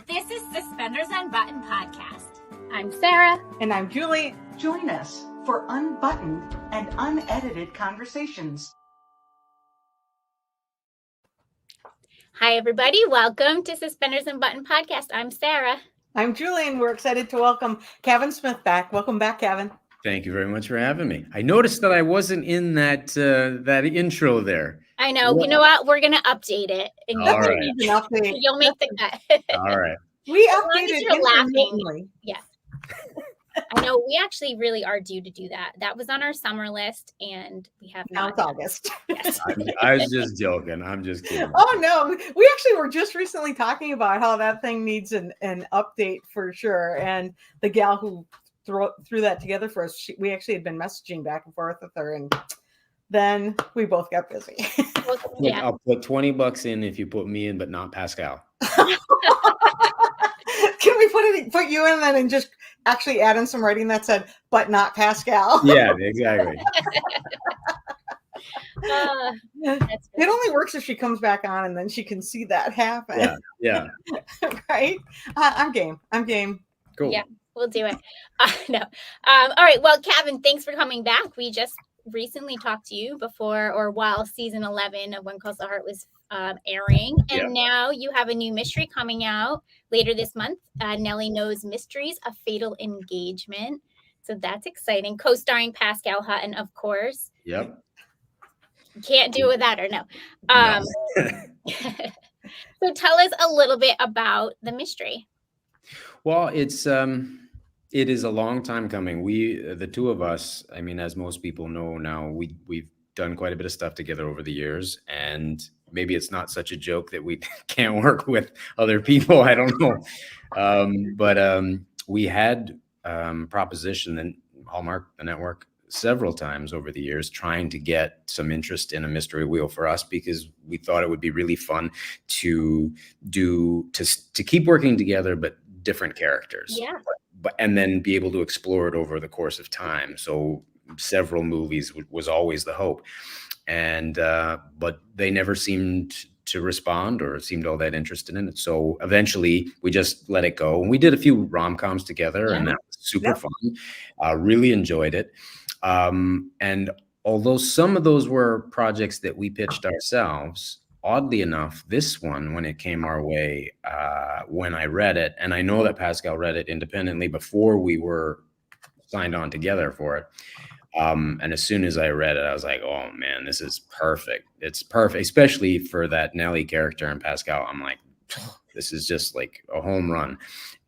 This is Suspenders Unbuttoned podcast. I'm Sarah. And I'm Julie. Join us for unbuttoned and unedited conversations. Hi, everybody. Welcome to Suspenders Unbuttoned podcast. I'm Sarah. I'm Julie, and we're excited to welcome Kavan Smith back. Welcome back, Kavan. Thank you very much for having me. I noticed that I wasn't in that intro there. I know. You know what? We're going to update it. All right. You'll make the cut. All right. We updated intermittently. Yeah. I know. We actually really are due to do that. That was on our summer list, and we have now it's August. Yes. I was just joking. I'm just kidding. Oh, no. We actually were just recently talking about how that thing needs an update for sure. And the gal who threw that together for us, we actually had been messaging back and forth with her, and then we both got busy. Yeah. I'll put $20 in if you put me in, but not Pascal. Can we put you in then and just actually add in some writing that said, but not Pascal? Yeah, exactly. It only works if she comes back on and then she can see that happen. Yeah. Right? I'm game. Cool. Yeah, we'll do it. No. All right. Well, Kavan, thanks for coming back. We just recently talked to you before or while season 11 of When Calls the Heart was airing. And now you have a new mystery coming out later this month. Nelly Knows Mysteries, A Fatal Engagement. So that's exciting. Co-starring Pascal Hutton, of course. Yep. Can't do it without her, no. So tell us a little bit about the mystery. Well, it is a long time coming. The two of us, I mean, as most people know now, we've done quite a bit of stuff together over the years, and maybe it's not such a joke that we can't work with other people. I don't know. But we had propositioned and Hallmark, the network, several times over the years, trying to get some interest in a mystery wheel for us, because we thought it would be really fun to keep working together, but different characters. Yeah. And then be able to explore it over the course of time. So several movies was always the hope. And but they never seemed to respond or seemed all that interested in it. So eventually we just let it go. And we did a few rom-coms together, and that was super fun. Really enjoyed it. And although some of those were projects that we pitched ourselves, oddly enough, this one, when it came our way, when I read it, and I know that Pascal read it independently before we were signed on together for it. And as soon as I read it, I was like, oh man, this is perfect. It's perfect, especially for that Nelly character and Pascal. I'm like, this is just like a home run.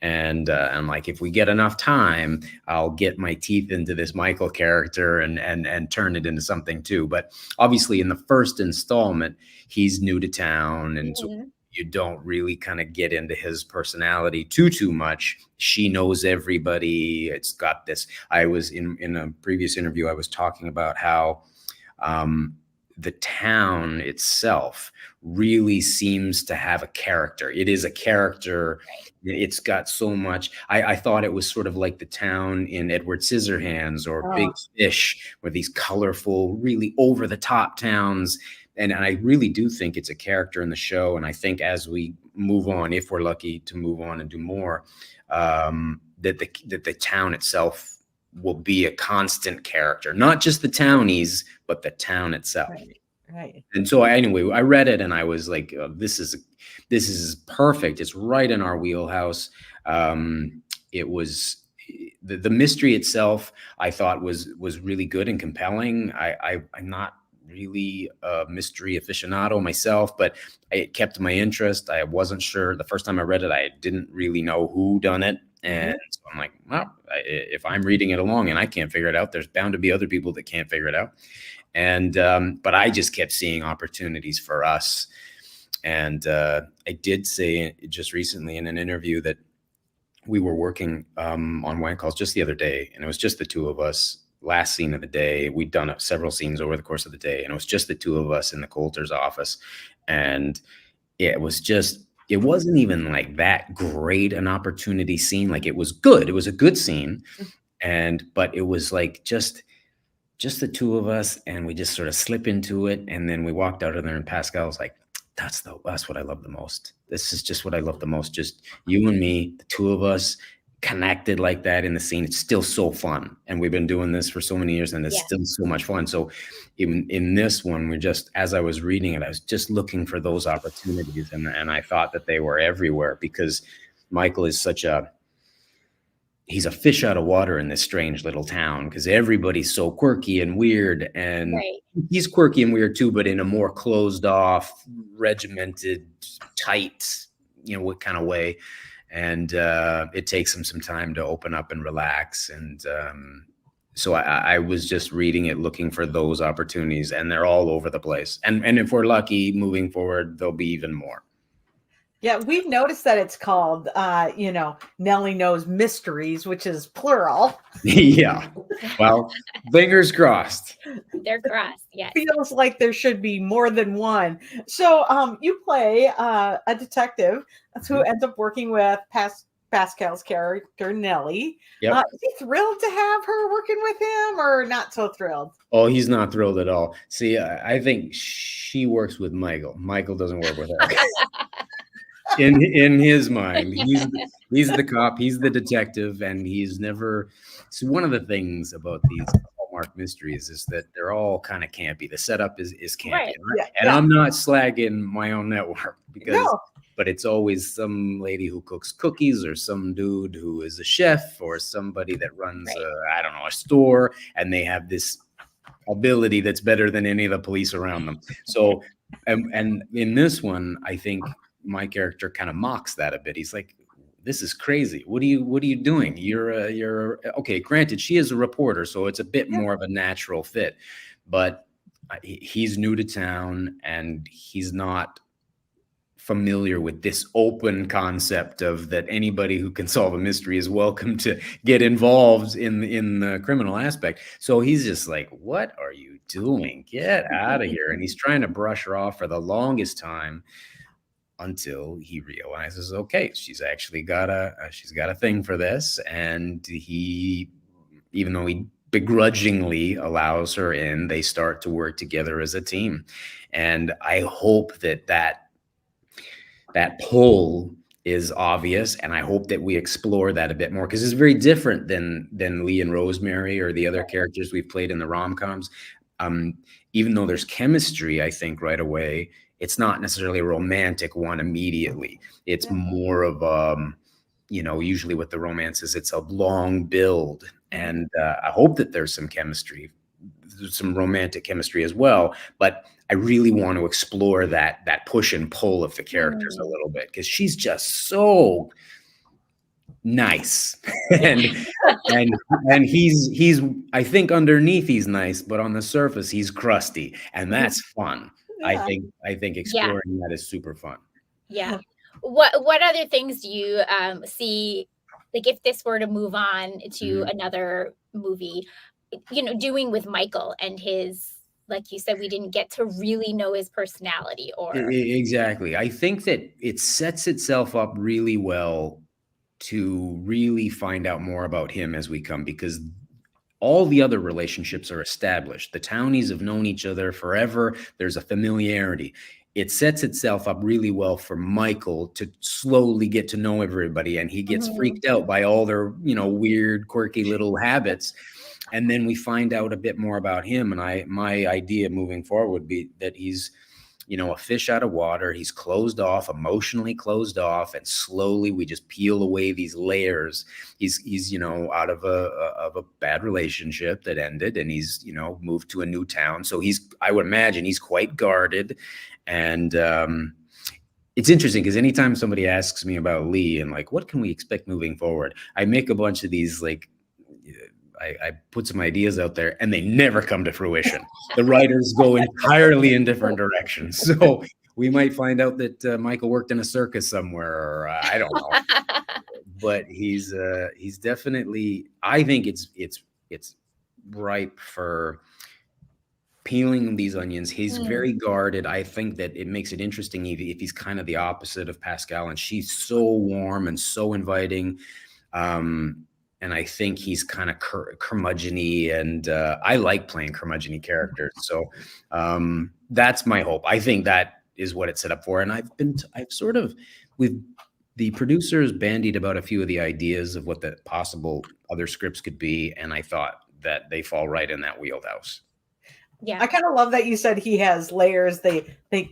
And I'm like, if we get enough time, I'll get my teeth into this Michael character and turn it into something too. But obviously in the first installment, he's new to town. And so you don't really kind of get into his personality too much. She knows everybody. It's got this. I was in a previous interview, I was talking about how the town itself really seems to have a character. It is a character. It's got so much. I thought it was sort of like the town in Edward Scissorhands or Big Fish, where these colorful, really over the top towns. And I really do think it's a character in the show. And I think as we move on, if we're lucky to move on and do more, that the town itself will be a constant character, not just the townies, but the town itself. Right. And so anyway, I read it and I was like, this is perfect. It's right in our wheelhouse. It was the mystery itself, I thought was really good and compelling. I'm not really a mystery aficionado myself, but it kept my interest. I wasn't sure. The first time I read it, I didn't really know who done it. And so I'm like, well, if I'm reading it along and I can't figure it out, there's bound to be other people that can't figure it out. And but I just kept seeing opportunities for us. And I did say just recently in an interview that we were working on Wine Calls just the other day, and it was just the two of us. Last scene of the day, we'd done several scenes over the course of the day, and it was just the two of us in the Coulter's office. And it wasn't even like that great an opportunity scene. Like, it was good. It was a good scene. But it was like just the two of us, and we just sort of slip into it. And then we walked out of there and Pascal's like, that's what I love the most. This is just what I love the most. Just you and me, the two of us connected like that in the scene. It's still so fun. And we've been doing this for so many years and it's Yeah. still so much fun. So even in this one, as I was reading it, I was just looking for those opportunities. And I thought that they were everywhere because Michael is he's a fish out of water in this strange little town because everybody's so quirky and weird. And Right. he's quirky and weird too, but in a more closed off, regimented, tight, what kind of way. And it takes him some time to open up and relax. And so I was just reading it, looking for those opportunities, and they're all over the place. And if we're lucky, moving forward, there'll be even more. Yeah, we've noticed that it's called, Nelly Knows Mysteries, which is plural. Yeah. Well, fingers crossed. They're crossed. Yes. Feels like there should be more than one. So you play a detective who ends up working with Pascal's character, Nelly. Yep. Is he thrilled to have her working with him or not so thrilled? Oh, he's not thrilled at all. See, I think she works with Michael. Michael doesn't work with her. In his mind, he's the cop, he's the detective, and he's never. So one of the things about these Hallmark mysteries is that they're all kind of campy. The setup is campy, Right. and I'm not slagging my own network but it's always some lady who cooks cookies or some dude who is a chef or somebody that runs a store, and they have this ability that's better than any of the police around them. So, and in this one, I think my character kind of mocks that a bit. He's like, this is crazy. What are you doing? You're okay. Granted, she is a reporter, so it's a bit more of a natural fit, but he's new to town and he's not familiar with this open concept of that anybody who can solve a mystery is welcome to get involved in the criminal aspect. So he's just like, what are you doing? Get out of here. And he's trying to brush her off for the longest time, until he realizes, okay, she's got a thing for this. And he, even though he begrudgingly allows her in, they start to work together as a team. And I hope that pull is obvious. And I hope that we explore that a bit more, because it's very different than Lee and Rosemary or the other characters we've played in the rom-coms. Even though there's chemistry, I think right away, it's not necessarily a romantic one immediately. It's more of usually with the romances, it's a long build. And I hope that there's some chemistry, some romantic chemistry as well. But I really want to explore that push and pull of the characters a little bit, because she's just so nice. and he's I think underneath he's nice, but on the surface he's crusty, and that's fun. Yeah. I think exploring that is super fun. Yeah. What other things do you see, like if this were to move on to another movie, doing with Michael and his, like you said, we didn't get to really know his personality or. Exactly. I think that it sets itself up really well to really find out more about him as we come, because all the other relationships are established. The townies have known each other forever. There's a familiarity. It sets itself up really well for Michael to slowly get to know everybody, and he gets freaked out by all their, weird, quirky little habits. And then we find out a bit more about him. And my idea moving forward would be that he's, a fish out of water. He's closed off, emotionally closed off, and slowly we just peel away these layers. He's out of a bad relationship that ended, and he's moved to a new town. So I would imagine he's quite guarded. And it's interesting because anytime somebody asks me about Lee and like, what can we expect moving forward, I make a bunch of these, like, I put some ideas out there and they never come to fruition. The writers go entirely in different directions. So we might find out that Michael worked in a circus somewhere, or I don't know. But he's definitely, I think it's ripe for peeling these onions. He's very guarded. I think that it makes it interesting if he's kind of the opposite of Pascal, and she's so warm and so inviting. And I think he's kind of curmudgeon-y, and I like playing curmudgeon-y characters. So that's my hope. I think that is what it's set up for. And the producers bandied about a few of the ideas of what the possible other scripts could be, and I thought that they fall right in that wheelhouse. Yeah. I kind of love that you said he has layers. They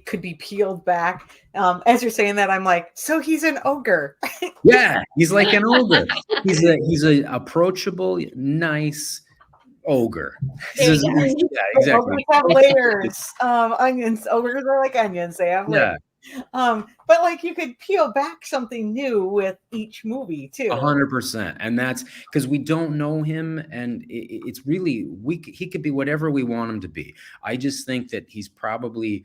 could be peeled back. As you're saying that, I'm like, so he's an ogre. Yeah, he's like an ogre. He's a approachable, nice ogre. There you go. Yeah, exactly. Ogres have layers. Onions. Ogres are like onions. They have layers. But like you could peel back something new with each movie too. 100%. And that's because we don't know him, and it's really he could be whatever we want him to be. I just think that he's probably,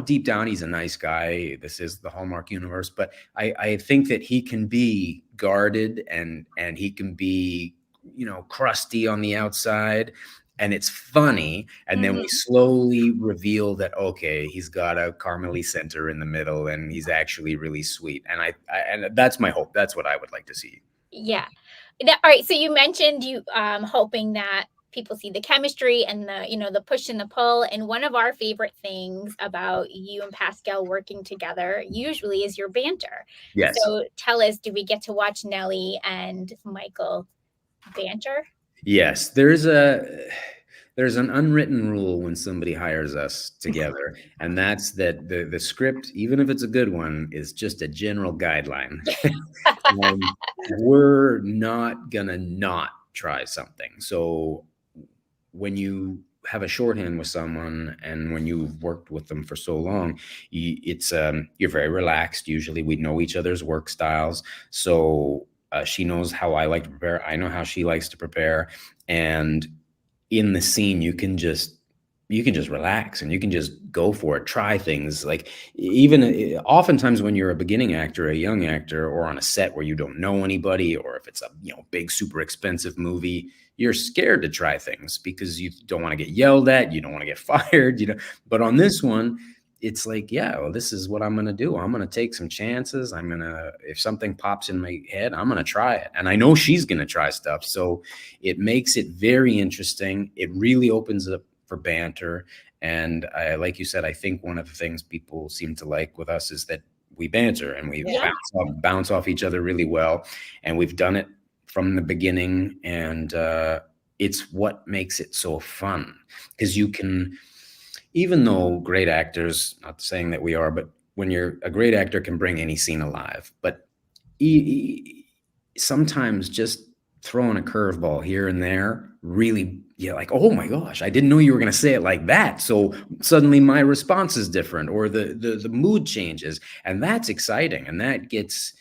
deep down, he's a nice guy. This is the Hallmark universe, but I think that he can be guarded and he can be, crusty on the outside. And it's funny, and then we slowly reveal that, okay, he's got a Carmelie center in the middle, and he's actually really sweet. And and that's my hope. That's what I would like to see. Yeah. All right. So you mentioned you hoping that people see the chemistry and the push and the pull. And one of our favorite things about you and Pascal working together usually is your banter. Yes. So tell us, do we get to watch Nelly and Michael banter? Yes, there's an unwritten rule when somebody hires us together, and that's that the script, even if it's a good one, is just a general guideline. We're not gonna not try something. So when you have a shorthand with someone and when you've worked with them for so long, you're very relaxed. Usually we know each other's work styles. So she knows how I like to prepare. I know how she likes to prepare. And in the scene, you can just relax and you can just go for it, try things. Like even oftentimes when you're a beginning actor, a young actor, or on a set where you don't know anybody, or if it's a big, super expensive movie, you're scared to try things because you don't want to get yelled at. You don't want to get fired, But on this one, it's like, yeah, well, this is what I'm going to do. I'm going to take some chances. If something pops in my head, I'm going to try it. And I know she's going to try stuff. So it makes it very interesting. It really opens up for banter. And like you said, I think one of the things people seem to like with us is that we banter and we bounce off each other really well. And we've done it from the beginning. And it's what makes it so fun, because you can, even though great actors, not saying that we are, but when you're a great actor can bring any scene alive. But sometimes just throwing a curveball here and there, really, like, oh my gosh, I didn't know you were going to say it like that. So suddenly my response is different, or the mood changes, and that's exciting. And that gets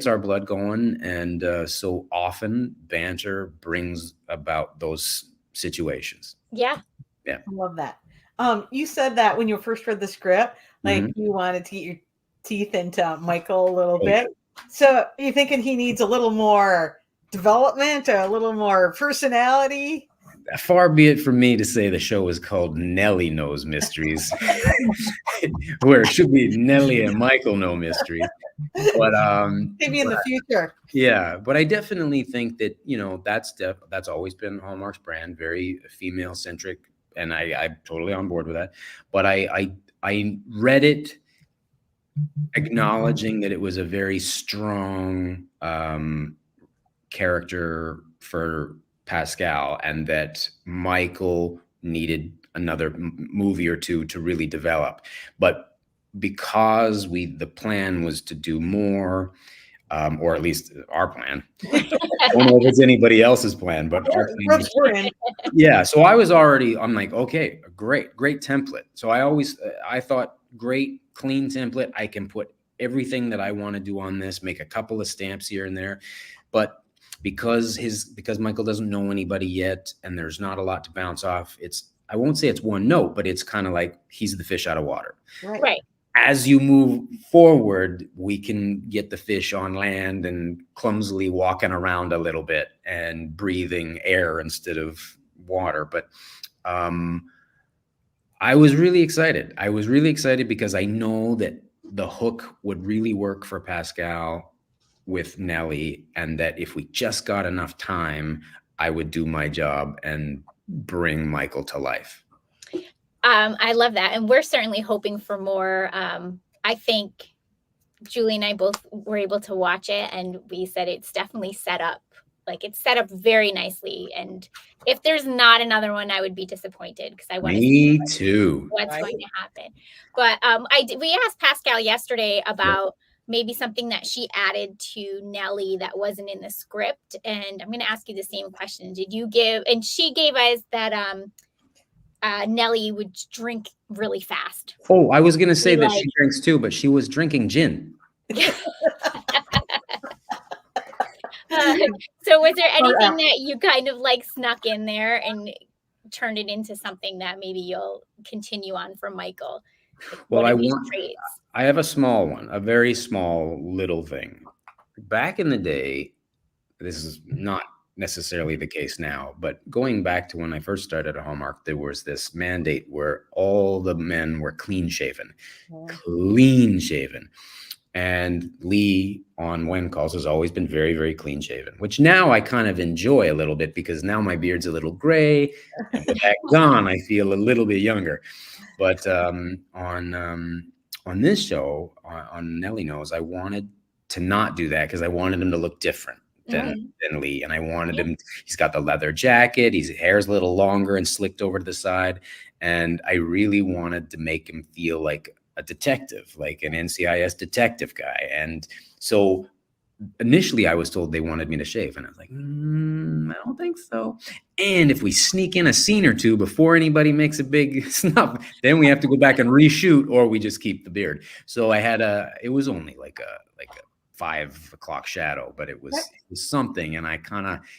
our blood going. And so often banter brings about those situations. Yeah. I love that. You said that when you first read the script, like you wanted to get your teeth into Michael a little bit. So you're thinking he needs a little more development or a little more personality? Far be it from me to say the show is called Nelly Knows Mysteries, where it should be Nelly and Michael Know Mysteries. But maybe in the future. Yeah, but I definitely think that that's always been Hallmark's brand, very female centric. And I'm totally on board with that. But I read it acknowledging that it was a very strong character for Pascal, and that Michael needed another movie or two to really develop. But because the plan was to do more, or at least our plan. I don't know if it's anybody else's plan, but our plan. Yeah. So I'm like, okay, great template. So I thought, great, clean template. I can put everything that I want to do on this, make a couple of stamps here and there. But because Michael doesn't know anybody yet, and there's not a lot to bounce off, I won't say it's one note, but it's kind of like he's the fish out of water. Right. As you move forward, we can get the fish on land and clumsily walking around a little bit and breathing air instead of water. But I was really excited. Because I know that the hook would really work for Pascal with Nelly, and that if we just got enough time, I would do my job and bring Michael to life. I love that. And we're certainly hoping for more. I think Julie and I both were able to watch it, and we said it's definitely set up. Like, it's set up very nicely. And if there's not another one, I would be disappointed because I want to see Me too. what's going to happen. But we asked Pascal yesterday about maybe something that she added to Nelly that wasn't in the script. And I'm going to ask you the same question. Did you give, and she gave us that Nelly would drink really fast. Oh, I was going to say that she drinks too, but she was drinking gin. So was there anything that you kind of like snuck in there and turned it into something that maybe you'll continue on from Michael? Well, I have a small one, a very small little thing. Back in the day, this is not necessarily the case now, but going back to when I first started at Hallmark, there was this mandate where all the men were clean shaven. And Lee on When Calls has always been very, very clean shaven, which now I kind of enjoy a little bit because now my beard's a little gray. And with that gone, I feel a little bit younger. But on this show, on Nelly Knows, I wanted to not do that because I wanted him to look different than Lee. And I wanted him, he's got the leather jacket, his hair's a little longer and slicked over to the side. And I really wanted to make him feel like a detective, like an NCIS detective guy. And so initially I was told they wanted me to shave, and I was like, I don't think so. And if we sneak in a scene or two before anybody makes a big snub, then we have to go back and reshoot, or we just keep the beard. So I had it was only like a 5 o'clock shadow, but it was something. And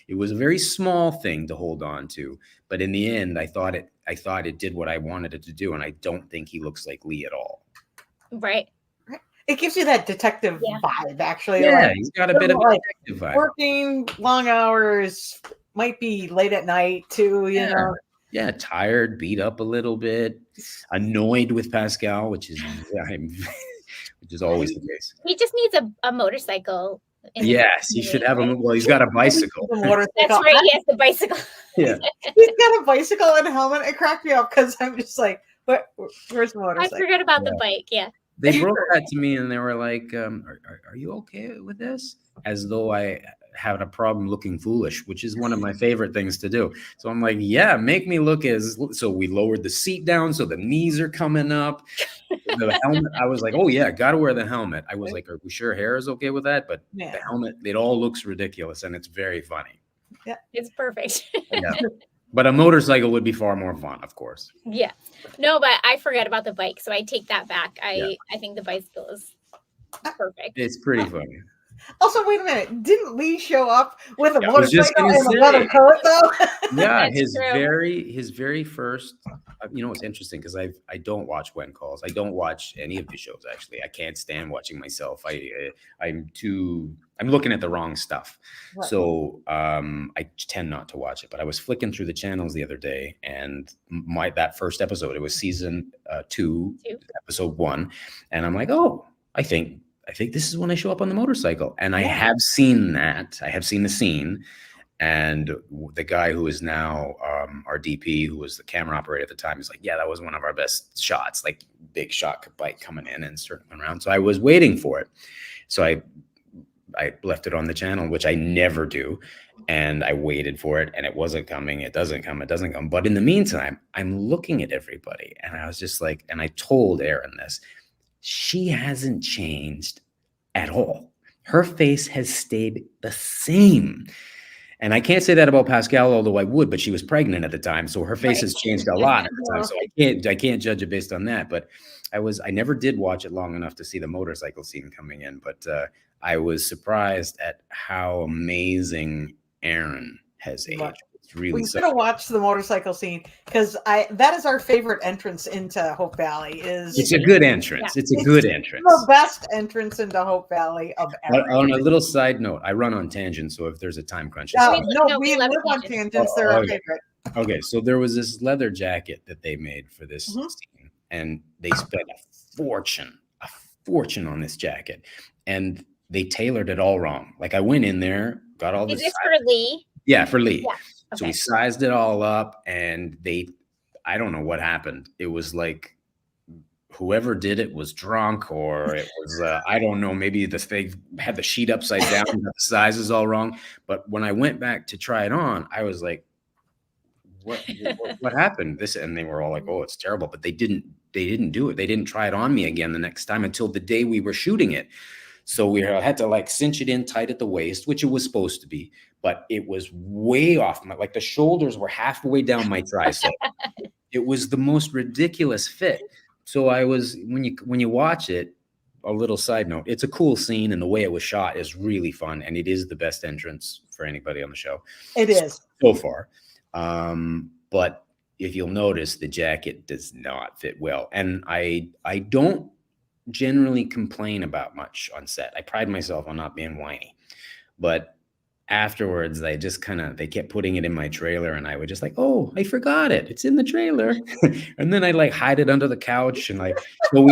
it was a very small thing to hold on to. But in the end, I thought it did what I wanted it to do. And I don't think he looks like Lee at all. Right. It gives you that detective vibe, actually. Yeah, he's got a bit of a detective vibe. Working long hours, might be late at night too, you know. Yeah, tired, beat up a little bit, annoyed with Pascal, which is always the case. He just needs a motorcycle. Yes, he should have well, he's got a bicycle. That's right, he has the bicycle. Yeah. He's got a bicycle and a helmet. It cracked me up because I'm just like, where's the motorcycle? I forgot about the bike, They broke that to me and they were like, are you okay with this? As though I had a problem looking foolish, which is one of my favorite things to do. So I'm like, yeah, make me look so we lowered the seat down so the knees are coming up. The helmet, I was like, oh yeah, gotta wear the helmet. I was like, are we sure hair is okay with that? But the helmet, it all looks ridiculous and it's very funny. Yeah, it's perfect. Yeah. But a motorcycle would be far more fun, of course. Yeah. No, but I forget about the bike, so I take that back. I think the bicycle is perfect. It's pretty funny. Also, wait a minute. Didn't Lee show up with a motorcycle and a leather coat, though? Yeah, his very first. You know, it's interesting because I don't watch When Calls. I don't watch any of the shows, actually. I can't stand watching myself. I'm looking at the wrong stuff. Right. So I tend not to watch it. But I was flicking through the channels the other day, and that first episode, it was season 2, episode 1, and I'm like, oh, I think this is when I show up on the motorcycle. And I have seen that. I have seen the scene. And the guy who is now our DP, who was the camera operator at the time, is like, yeah, that was one of our best shots, like big shot bike coming in and circling around. So I was waiting for it. So I left it on the channel, which I never do. And I waited for it, and it wasn't coming. It doesn't come. But in the meantime, I'm looking at everybody. And I was just like, and I told Erin this, she hasn't changed at all. Her face has stayed the same. And I can't say that about Pascal, although I would, but she was pregnant at the time. So her face has changed a lot at the time. So I can't judge it based on that. But I never did watch it long enough to see the motorcycle scene coming in. But I was surprised at how amazing Erin has aged. Really, we should have watched the motorcycle scene because that is our favorite entrance into Hope Valley. It's a good entrance. It's a good entrance. The best entrance into Hope Valley of ever. On a little side note, I run on tangents, so if there's a time crunch, we live on tangents. They're our favorite. Okay, so there was this leather jacket that they made for this scene, and they spent a fortune on this jacket, and they tailored it all wrong. Like I went in there, got all this. Is this for Lee? Yeah, for Lee. Yeah. Okay. So we sized it all up, and I don't know what happened. It was like whoever did it was drunk, or it was, I don't know, maybe they had the sheet upside down, got the sizes all wrong. But when I went back to try it on, I was like, what happened? And they were all like, oh, it's terrible. But they didn't do it. They didn't try it on me again the next time until the day we were shooting it. So we had to like cinch it in tight at the waist, which it was supposed to be, but it was way off. Like the shoulders were halfway down my tricep. It was the most ridiculous fit. So when you watch it, a little side note, it's a cool scene, and the way it was shot is really fun, and it is the best entrance for anybody on the show. It is so far. But if you'll notice, the jacket does not fit well. And I don't generally complain about much on set. I pride myself on not being whiny. But afterwards, they kept putting it in my trailer, and I would just like, oh, I forgot it. It's in the trailer. And then I like hide it under the couch. And like, so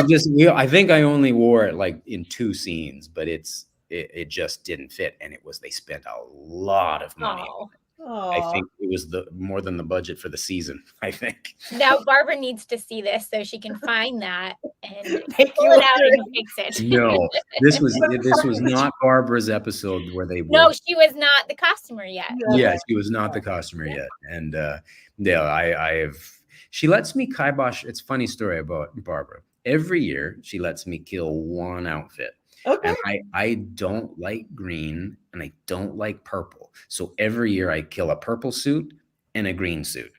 I think I only wore it like in 2 scenes, but it just didn't fit. And they spent a lot of money. Oh. I think it was more than the budget for the season, I think. Now Barbara needs to see this so she can find that and pull it out and fix it. No, this was not Barbara's episode where they No, she was not the costumer yet. Yeah, she was not the costumer yet. And she lets me kibosh. It's a funny story about Barbara. Every year she lets me kill one outfit. Okay. And I don't like green and I don't like purple. So every year I kill a purple suit and a green suit.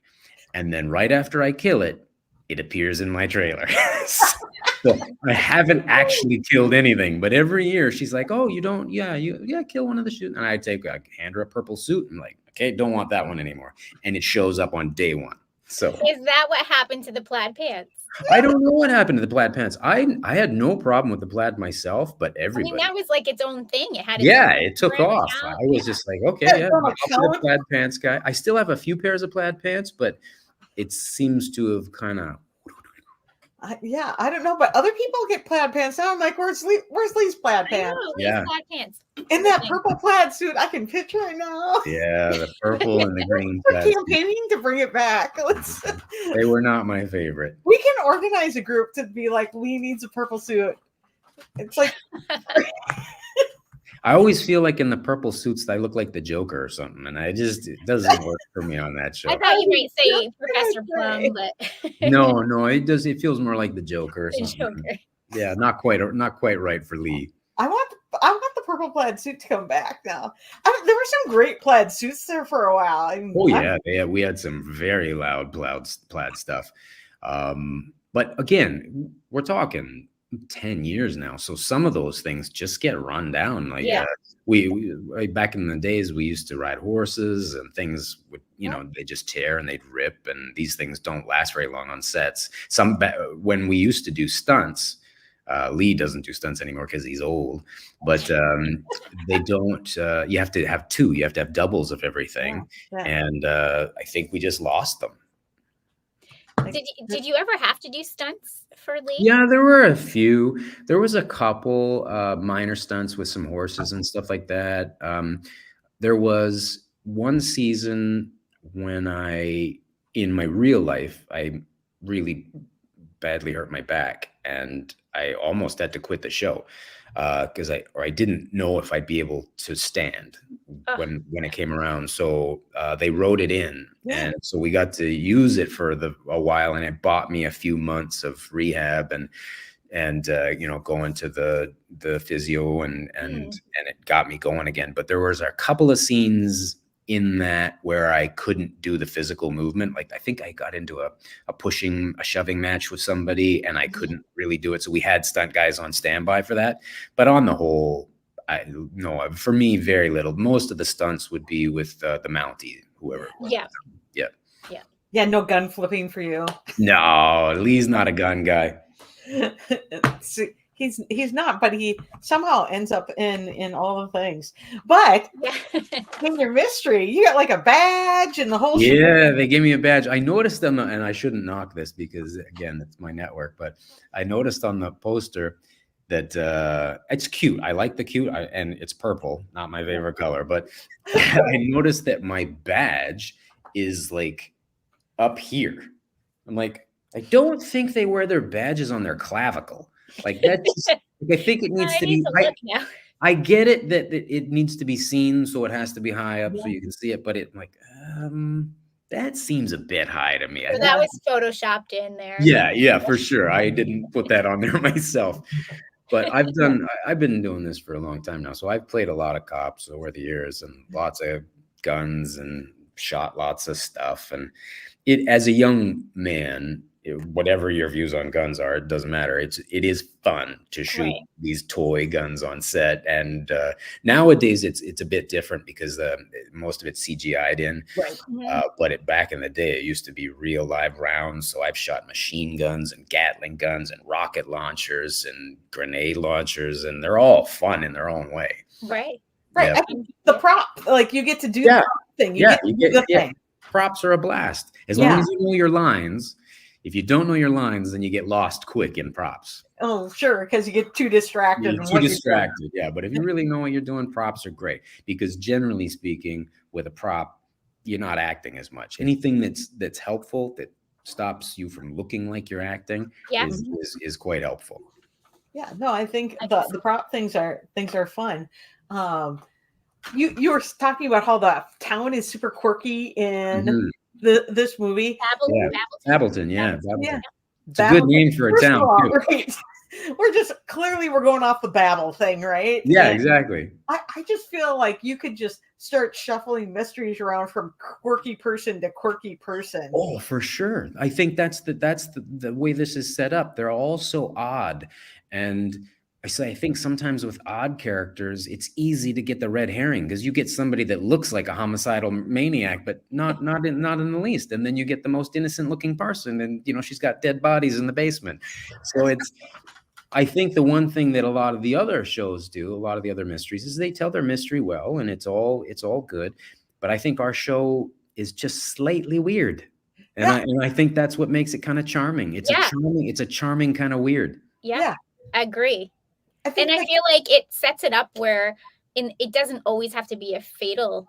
And then right after I kill it, it appears in my trailer. So I haven't actually killed anything, but every year she's like, oh, you don't, kill one of the suits. And I hand her a purple suit. I'm like, okay, don't want that one anymore. And it shows up on day 1. So is that what happened to the plaid pants? I don't know what happened to the plaid pants. I had no problem with the plaid myself, but everybody. I mean, that was like its own thing. It had. It took off. I was just like, okay, I'll be a plaid pants guy. I still have a few pairs of plaid pants, but it seems to have kind of. I don't know, but other people get plaid pants now. I'm like, where's Lee's plaid pants? Plaid pants. In that purple plaid suit, I can picture it now. Yeah, the purple and the green. We're campaigning to bring it back. They were not my favorite. We can organize a group to be like, Lee needs a purple suit. It's like. I always feel like in the purple suits, I look like the Joker or something, and it doesn't work for me on that show. I thought you might say Professor Plum, but no, it does. It feels more like the Joker or something. Joker. Yeah, not quite right for Lee. I want the purple plaid suit to come back now. There were some great plaid suits there for a while. We had some very loud plaid stuff. But again, we're talking 10 years now, so some of those things just get run down. Like we back in the days, we used to ride horses, and things would they just tear and they'd rip, and these things don't last very long on sets. When we used to do stunts, Lee doesn't do stunts anymore because he's old, but they don't. You have to have 2. You have to have doubles of everything, and I think we just lost them. Did you ever have to do stunts for Lee? Yeah, there were a few. There was a couple minor stunts with some horses and stuff like that. There was one season when in my real life, I really badly hurt my back, and I almost had to quit the show because I didn't know if I'd be able to stand when it came around. So they wrote it in, and so we got to use it for a while, and it bought me a few months of rehab and going to the physio and it got me going again. But there was a couple of scenes in that where I couldn't do the physical movement. Like I think I got into a shoving match with somebody, and I couldn't really do it. So we had stunt guys on standby for that. But on the whole, for me, very little. Most of the stunts would be with the Mountie, whoever. Yeah. No gun flipping for you. No, Lee's not a gun guy. He's not, but he somehow ends up in all the things. But in your mystery, you got like a badge and the whole they gave me a badge. I noticed them, and I shouldn't knock this because again, it's my network, but I noticed on the poster that it's cute. I like the cute, and it's purple, not my favorite color, but I noticed that my badge is like up here. I'm like, I don't think they wear their badges on their clavicle. Like that's, I think it needs I to need be. to look now. I get it that it needs to be seen, so it has to be high up so you can see it. But that seems a bit high to me. So that was photoshopped in there. Yeah, for sure. I didn't put that on there myself. But I've been doing this for a long time now. So I've played a lot of cops over the years and lots of guns and shot lots of stuff. And as a young man, whatever your views on guns are, it doesn't matter. It is fun to shoot these toy guns on set. And nowadays it's a bit different because most of it's CGI'd in. Right. But back in the day, it used to be real live rounds. So I've shot machine guns and Gatling guns and rocket launchers and grenade launchers, and they're all fun in their own way. Right. Right. Yeah. I mean, the prop, like you get to do the prop thing. You get to do the thing. Props are a blast. As long as you know your lines. If you don't know your lines, then you get lost quick in props. Oh, sure, because you get too distracted. You're too distracted, yeah. But if you really know what you're doing, props are great. Because generally speaking, with a prop, you're not acting as much. Anything that's helpful, that stops you from looking like you're acting, is quite helpful. Yeah, no, I think the prop things are fun. You were talking about how the town is super quirky in this movie. Babelton, yeah. It's a Babel. good name for a town. Right. We're going off the Babel thing, right? Yeah, exactly. I just feel like you could just start shuffling mysteries around from quirky person to quirky person. Oh, for sure. I think that's the way this is set up. They're all so odd. And I think sometimes with odd characters, it's easy to get the red herring because you get somebody that looks like a homicidal maniac, but not in the least. And then you get the most innocent looking person, and she's got dead bodies in the basement. So I think the one thing that a lot of the other shows do, a lot of the other mysteries, is they tell their mystery well, and it's all good. But I think our show is just slightly weird, and I think that's what makes it kind of charming. It's a charming kind of weird. Yeah. I agree. I feel like it sets it up where it doesn't always have to be a fatal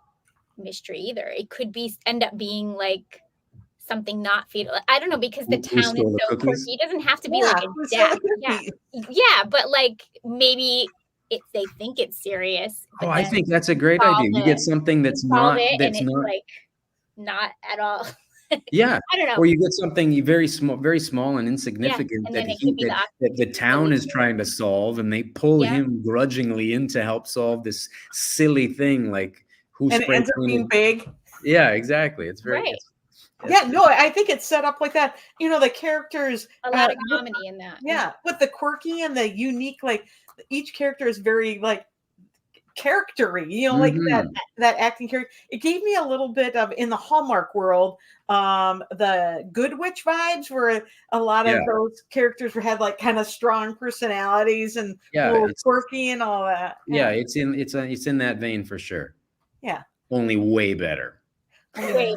mystery either. It could end up being like something not fatal. I don't know, because the town is so quirky. It doesn't have to be like a death. Yeah, but like maybe they think it's serious. Oh, I think that's a great idea. You get something that's not like not at all. Yeah, I don't know. Or you get something very small and insignificant that the town is trying to solve, and they pull him grudgingly in to help solve this silly thing, like and it ends up being big. Yeah, exactly. It's very I think it's set up like that. The characters, a lot of comedy in that. Yeah, with the quirky and the unique, like each character is very like charactery, like that acting character. It gave me a little bit of, in the Hallmark world, the Good Witch vibes, where a lot of those characters had like kind of strong personalities and quirky and all that. Yeah, it's in that vein for sure. Yeah, only way better. Way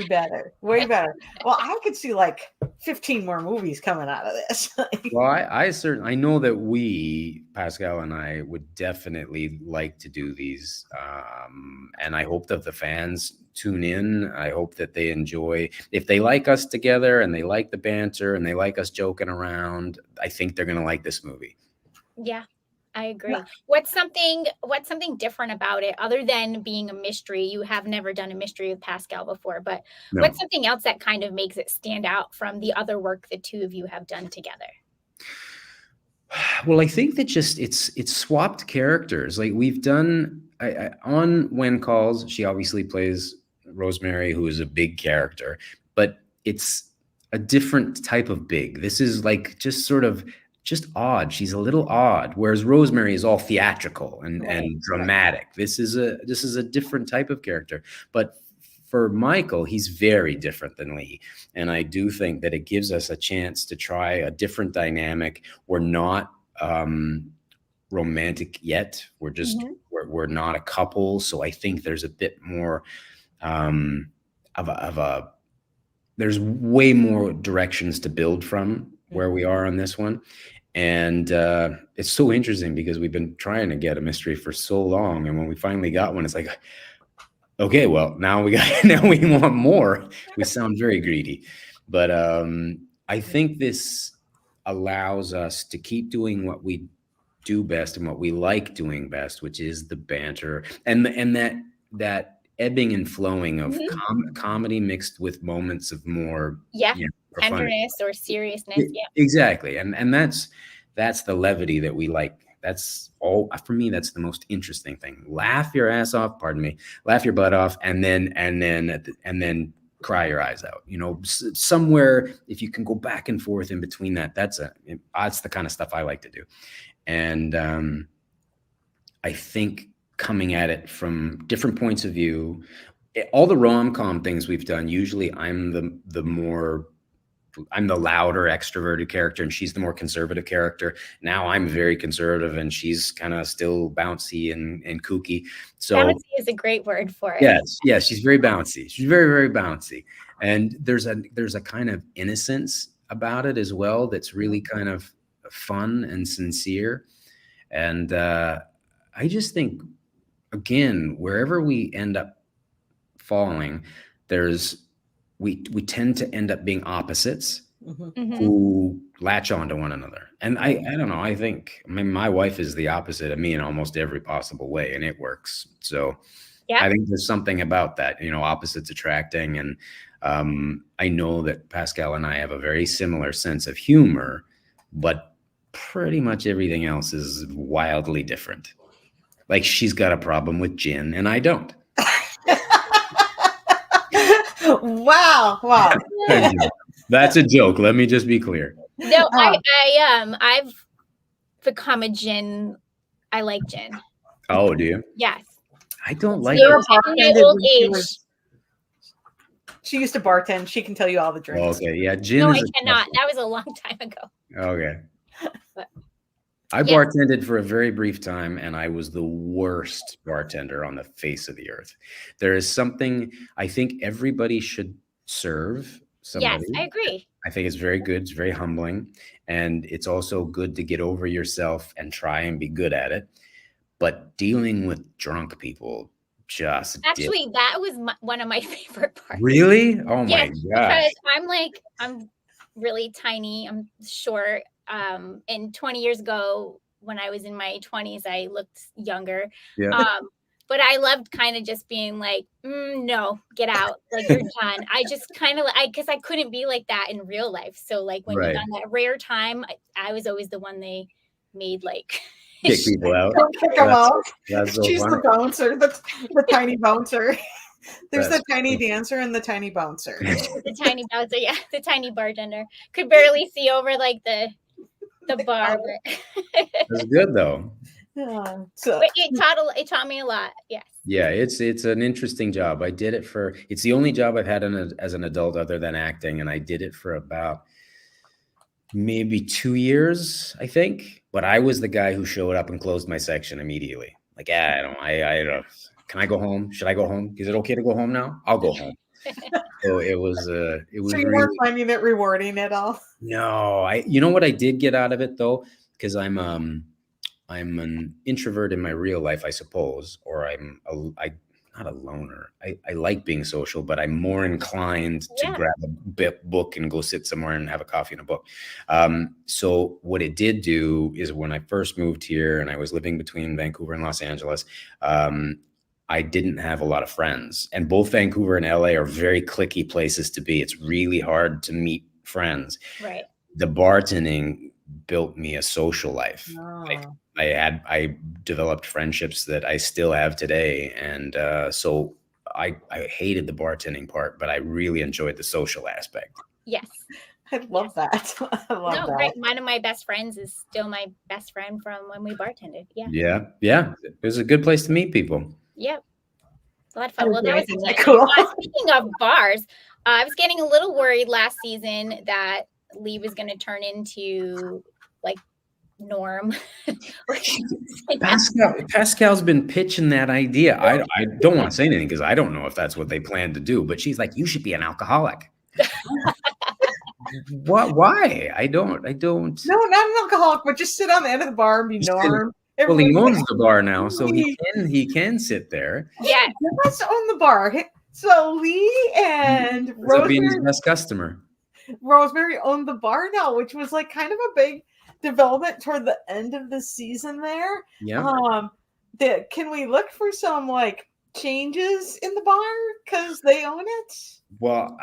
better. Well, I could see like 15 more movies coming out of this. Well, I know that Pascal and I, would definitely like to do these, and I hope that the fans tune in. I hope that they enjoy. If they like us together and they like the banter and they like us joking around, I think they're gonna like this movie. Yeah. I agree. Yeah. What's something different about it other than being a mystery? You have never done a mystery with Pascal before, but what's something else that kind of makes it stand out from the other work the two of you have done together? Well, I think that just it's swapped characters. Like we've done on When Calls, she obviously plays Rosemary, who is a big character, but it's a different type of big. This is like just sort of just odd. She's a little odd, whereas Rosemary is all theatrical and dramatic. This is a different type of character. But for Michael, he's very different than Lee, and I do think that it gives us a chance to try a different dynamic. We're not romantic yet. We're just we're not a couple, so I think there's a bit more there's way more directions to build from where we are on this one. And it's so interesting because we've been trying to get a mystery for so long, and when we finally got one, it's like, okay, well, now we want more. We sound very greedy, But I think this allows us to keep doing what we do best and what we like doing best, which is the banter and that ebbing and flowing of comedy mixed with moments of more profundity. Tenderness or seriousness. Yeah, exactly. And that's the levity that we like. That's all for me. That's the most interesting thing. Laugh your ass off. Pardon me. Laugh your butt off, and then cry your eyes out. You know, somewhere if you can go back and forth in between that, that's the kind of stuff I like to do. And I think coming at it from different points of view, all the rom-com things we've done, usually I'm the louder extroverted character and she's the more conservative character. Now I'm very conservative and she's kind of still bouncy and kooky. So bouncy is a great word for it. Yes, she's very bouncy. She's very, very bouncy. And there's a kind of innocence about it as well that's really kind of fun and sincere. And I just think, again, wherever we end up falling, we tend to end up being opposites who latch on to one another. And I don't know, I think, my wife is the opposite of me in almost every possible way, and it works. So I think there's something about that, you know, opposites attracting. And I know that Pascal and I have a very similar sense of humor, but pretty much everything else is wildly different. Like she's got a problem with gin and I don't. Wow. That's a joke. Let me just be clear. No, I've become a gin. I like gin. Oh, do you? Yes. I don't like it. She used to bartend. She can tell you all the drinks. Okay, yeah, gin. No, I cannot. That was a long time ago. Okay. But, I bartended for a very brief time, and I was the worst bartender on the face of the earth. There is something I think everybody should serve somebody. Yes, I agree. I think it's very good. It's very humbling, and it's also good to get over yourself and try and be good at it. But dealing with drunk people just that was one of my favorite parts. Really? Oh my gosh. Because I'm really tiny. I'm short. And 20 years ago, when I was in my 20s, I looked younger. Yeah. But I loved kind of just being like, no, get out. Like, you're done. I just kind of, because I couldn't be like that in real life. So, like, when on that rare time, I was always the one they made, like, kick people out. Kick them out. So she's funny. the bouncer, the tiny bouncer. There's the tiny dancer and the tiny bouncer. The tiny bouncer, yeah. The tiny bartender. Could barely see over, like, the bar. That's good, though. Yeah, but it taught me a lot. Yes. Yeah, it's an interesting job. I did it it's the only job I've had as an adult other than acting, and I did it for about maybe 2 years, I think. But I was the guy who showed up and closed my section immediately. Like, I don't. Can I go home? Should I go home? Is it okay to go home now? I'll go home. So it was. So you weren't finding it rewarding at all? No, you know what I did get out of it though, because I'm an introvert in my real life, I suppose, or I'm not a loner. I like being social, but I'm more inclined to grab a book and go sit somewhere and have a coffee and a book. So what it did do is when I first moved here and I was living between Vancouver and Los Angeles, I didn't have a lot of friends. And both Vancouver and LA are very cliquey places to be. It's really hard to meet friends. Right. The bartending built me a social life. Oh. Like, I developed friendships that I still have today. And so I hated the bartending part, but I really enjoyed the social aspect. Yes. I love that. I love that. Right. One of my best friends is still my best friend from when we bartended. Yeah. Yeah. It was a good place to meet people. Yep. A lot of fun. Well, that was was cool. Speaking of bars, I was getting a little worried last season that Lee was going to turn into like Norm. Pascal's been pitching that idea. I don't want to say anything because I don't know if that's what they plan to do, but she's like, you should be an alcoholic. What? Why? I don't. No, not an alcoholic, but just sit on the end of the bar and be Norm. Well, he owns the bar now, so he can sit there. Yeah, let's own the bar. So Lee and Rosemary being his best customer. Rosemary owned the bar now, which was like kind of a big development toward the end of the season there. Yeah. Can we look for some like changes in the bar because they own it? Well,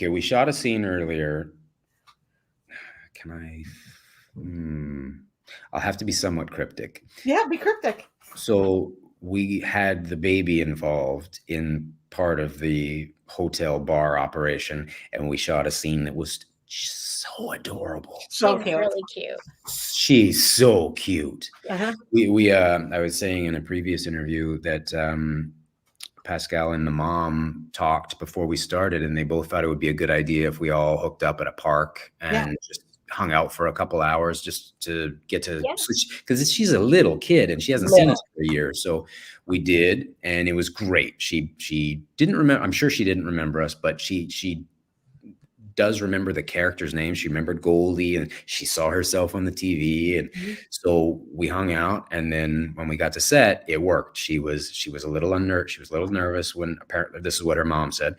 we shot a scene earlier. Can I? I'll have to be somewhat cryptic. Yeah, be cryptic. So we had the baby involved in part of the hotel bar operation, and we shot a scene that was so adorable. So She's really cute. She's so cute. Uh-huh. I was saying in a previous interview that Pascal and the mom talked before we started, and they both thought it would be a good idea if we all hooked up at a park and just hung out for a couple hours just to get to switch, because she's a little kid and she hasn't seen us for a year. So we did, and it was great. She didn't remember. I'm sure she didn't remember us, but she does remember the characters' names. She remembered Goldie, and she saw herself on the TV. And so we hung out, and then when we got to set, it worked. She was a little she was a little nervous when, apparently this is what her mom said.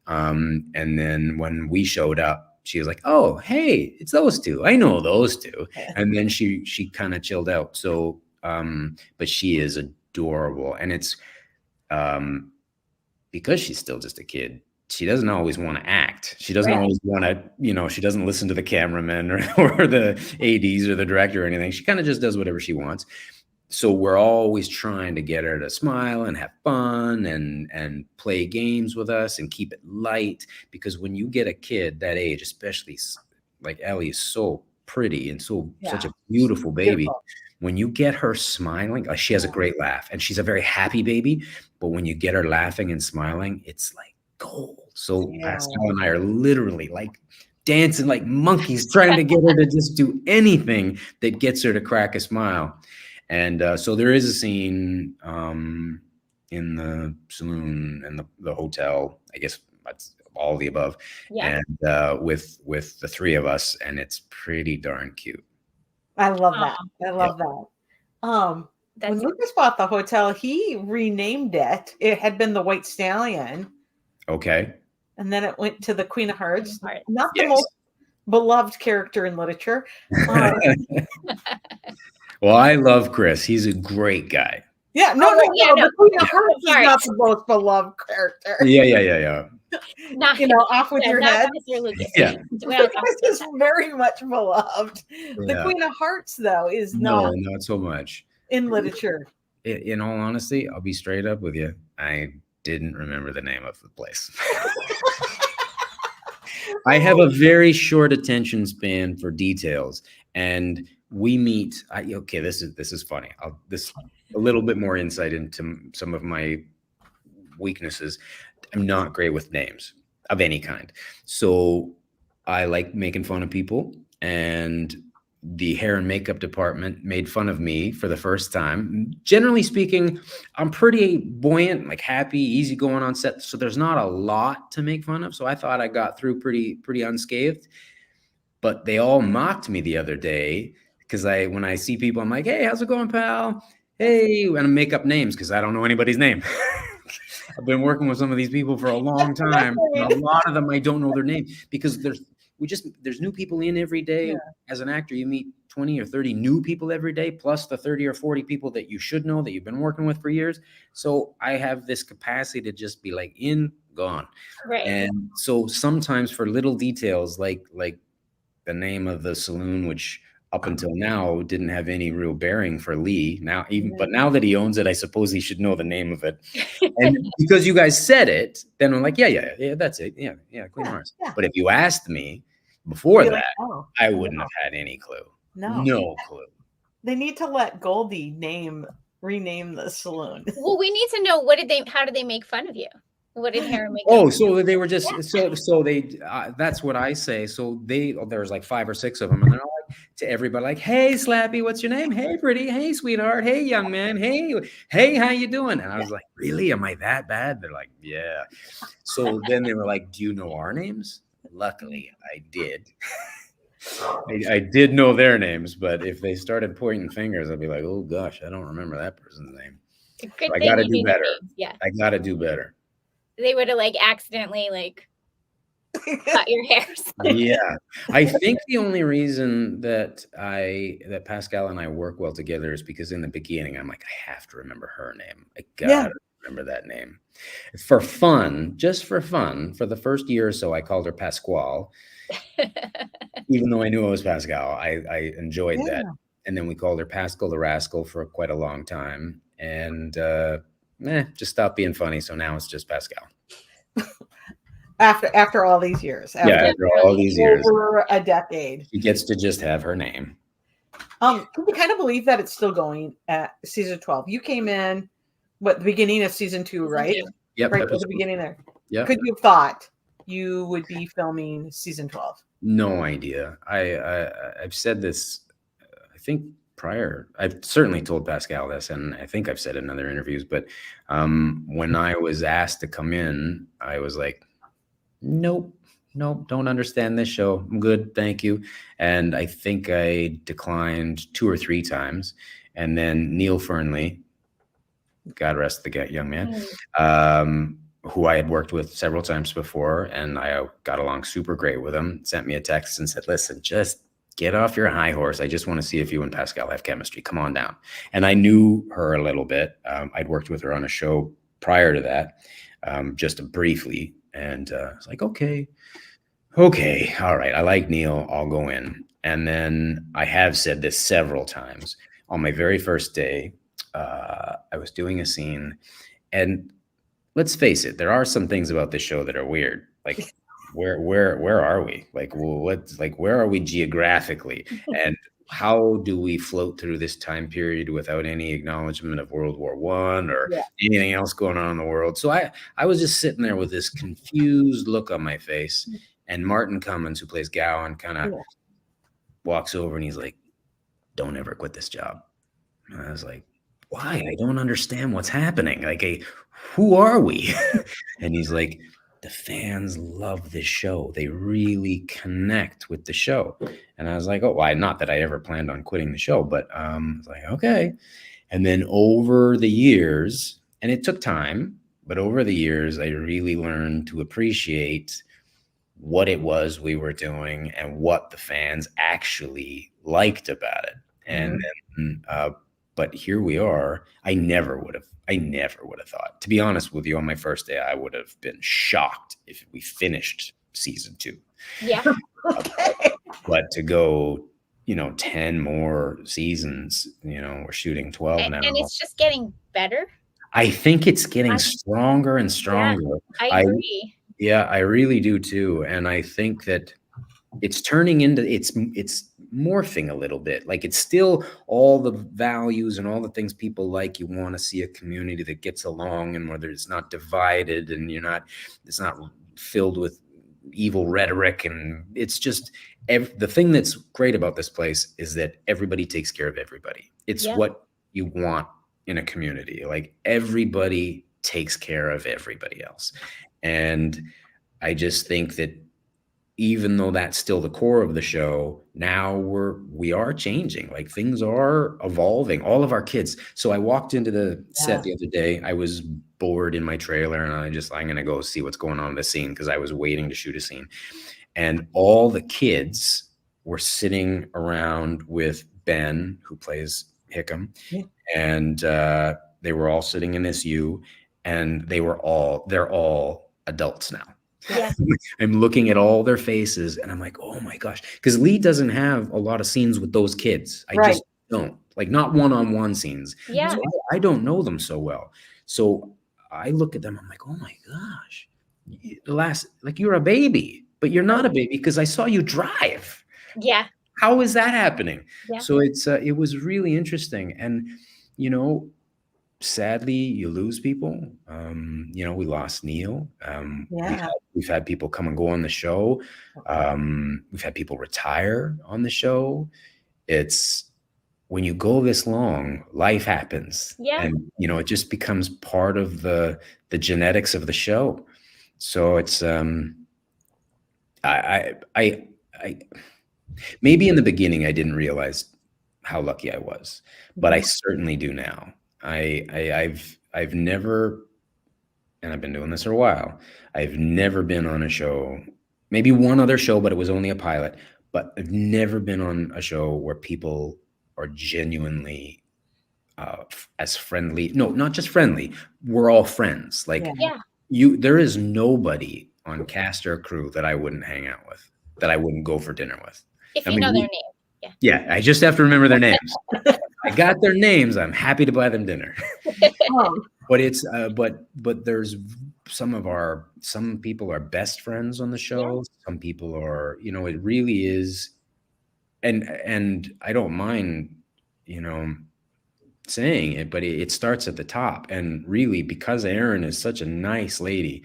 And then when we showed up, she was like, "Oh, hey, it's those two. I know those two." And then she kind of chilled out. So, but she is adorable, and it's because she's still just a kid. She doesn't always want to act. She doesn't always want to, she doesn't listen to the cameraman or the ADs or the director or anything. She kind of just does whatever she wants. So we're always trying to get her to smile and have fun and play games with us and keep it light. Because when you get a kid that age, especially like Ellie is so pretty and such a beautiful baby. Beautiful. When you get her smiling, she has a great laugh, and she's a very happy baby. But when you get her laughing and smiling, it's like gold. So Pascal and I are literally like dancing like monkeys, trying to get her to just do anything that gets her to crack a smile. And so there is a scene in the saloon and the hotel, I guess that's all of the above, and with the three of us, and it's pretty darn cute. I love that. I love that. When Lucas bought the hotel, he renamed it. It had been the White Stallion. Okay. And then it went to the Queen of Hearts. Not the most beloved character in literature. Well, I love Chris. He's a great guy. Yeah, no. The Queen of Hearts is not the most beloved character. Yeah. Not, off with your head. Yeah. Chris is very much beloved. The Queen of Hearts, though, is not so much in literature. In all honesty, I'll be straight up with you. I didn't remember the name of the place. I have a very short attention span for details, and we meet. This is funny. This a little bit more insight into some of my weaknesses. I'm not great with names of any kind, so I like making fun of people, and the hair and makeup department made fun of me for the first time. Generally speaking, I'm pretty buoyant, like happy, easygoing on set, so there's not a lot to make fun of. So I thought I got through pretty unscathed. But they all mocked me the other day because when I see people, I'm like, "Hey, how's it going, pal? Hey," and I make up names because I don't know anybody's name. I've been working with some of these people for a long time, and a lot of them I don't know their name because there's new people in every day. As an actor, you meet 20 or 30 new people every day, plus the 30 or 40 people that you should know that you've been working with for years. So I have this capacity to just be like in, gone. Right. And so sometimes for little details, like the name of the saloon, which up until now didn't have any real bearing for Lee. But now that he owns it, I suppose he should know the name of it. And because you guys said it, then I'm like, yeah, that's it. Yeah, Queen of Hearts. Yeah. But if you asked me before that, I wouldn't have had any clue. No clue. They need to let Goldie rename the saloon. Well, we need to know how did they make fun of you? What did hair and makeup? Oh, so they were just so they. That's what I say. So there's like 5 or 6 of them, and they're all like to everybody like, "Hey, Slappy, what's your name? Hey, pretty. Hey, sweetheart. Hey, young man. Hey, how you doing?" And I was like, "Really? Am I that bad?" They're like, "Yeah." So then they were like, "Do you know our names?" Luckily, I did. I did know their names, but if they started pointing fingers, I'd be like, "Oh gosh, I don't remember that person's name." So I got to do better. I got to do better. They would have like accidentally like cut your hair. Yeah, I think the only reason that Pascal and I work well together is because in the beginning I'm like, I have to remember her name. I gotta remember that name. For fun, just for fun, for the first year or so, I called her Pasquale, even though I knew it was Pascal. I enjoyed that. And then we called her Pascal the Rascal for quite a long time. And just stopped being funny. So now it's just Pascal. After all these years. After all these years. Over a decade. She gets to just have her name. Can you kind of believe that it's still going at season 12? You came in, the beginning of season 2, right? Yep. Right at the beginning there. Yeah. Could you have thought you would be filming season 12? No idea. I've said this, I think prior. I've certainly told Pascal this, and I think I've said it in other interviews, but when I was asked to come in, I was like, nope, don't understand this show. I'm good, thank you. And I think I declined 2 or 3 times. And then Neil Fernley, God rest the young man, who I had worked with several times before, and I got along super great with him, sent me a text and said, listen, just get off your high horse. I just want to see if you and Pascal have chemistry. Come on down. And I knew her a little bit. I'd worked with her on a show prior to that, just briefly. And I was like, okay, all right. I like Neil. I'll go in. And then I have said this several times. On my very first day, I was doing a scene, and let's face it, there are some things about this show that are weird. Like, where are we? Like, where are we geographically? And how do we float through this time period without any acknowledgement of World War I or anything else going on in the world? So I was just sitting there with this confused look on my face, and Martin Cummins, who plays Gowan, kind of walks over and he's like, don't ever quit this job. And I was like, why? I don't understand what's happening. Like, who are we? And he's like, the fans love this show. They really connect with the show. And I was like, oh, why? Not that I ever planned on quitting the show, but I was like, okay. And then over the years, and it took time, but over the years, I really learned to appreciate what it was we were doing and what the fans actually liked about it. And then, but here we are. I never would have thought, to be honest with you, on my first day, I would have been shocked if we finished season 2. Yeah. But to go, 10 more seasons, we're shooting 12 now. And it's just getting better. I think it's getting stronger and stronger. Yeah, I agree. I really do too. And I think that it's turning into, it's morphing a little bit. Like, it's still all the values and all the things people like. You want to see a community that gets along and whether it's not divided and it's not filled with evil rhetoric. And it's just, the thing that's great about this place is that everybody takes care of everybody. It's what you want in a community. Like, everybody takes care of everybody else. And I just think that even though that's still the core of the show, now we are changing. Like, things are evolving. All of our kids. So I walked into the set the other day. I was bored in my trailer, and I'm going to go see what's going on in the scene because I was waiting to shoot a scene. And all the kids were sitting around with Ben, who plays Hickam, and they were all sitting in this U, and they're all adults now. Yeah. I'm looking at all their faces and I'm like, oh my gosh. Because Lee doesn't have a lot of scenes with those kids. I just don't. Like, not one-on-one scenes. Yeah. So I don't know them so well. So I look at them, I'm like, oh my gosh. You're a baby, but you're not a baby because I saw you drive. Yeah. How is that happening? Yeah. So it was really interesting. And, sadly, you lose people. We lost Neil. We've had people come and go on the show. We've had people retire on the show. It's, when you go this long, life happens. Yeah. And, it just becomes part of the genetics of the show. So it's, I maybe in the beginning, I didn't realize how lucky I was, but I certainly do now. I've never, and I've been doing this for a while, I've never been on a show maybe one other show, but it was only a pilot. But I've never been on a show where people are genuinely as friendly. No, not just friendly. We're all friends. Like Yeah. there is nobody on cast or crew that I wouldn't hang out with, that I wouldn't go for dinner with. If I you mean, know their name. Yeah, I just have to remember their names. I got their names. I'm happy to buy them dinner. But it's but there's some people are best friends on the show. Yeah. Some people are, it really is, and I don't mind, saying it, but it starts at the top. And really, because Erin is such a nice lady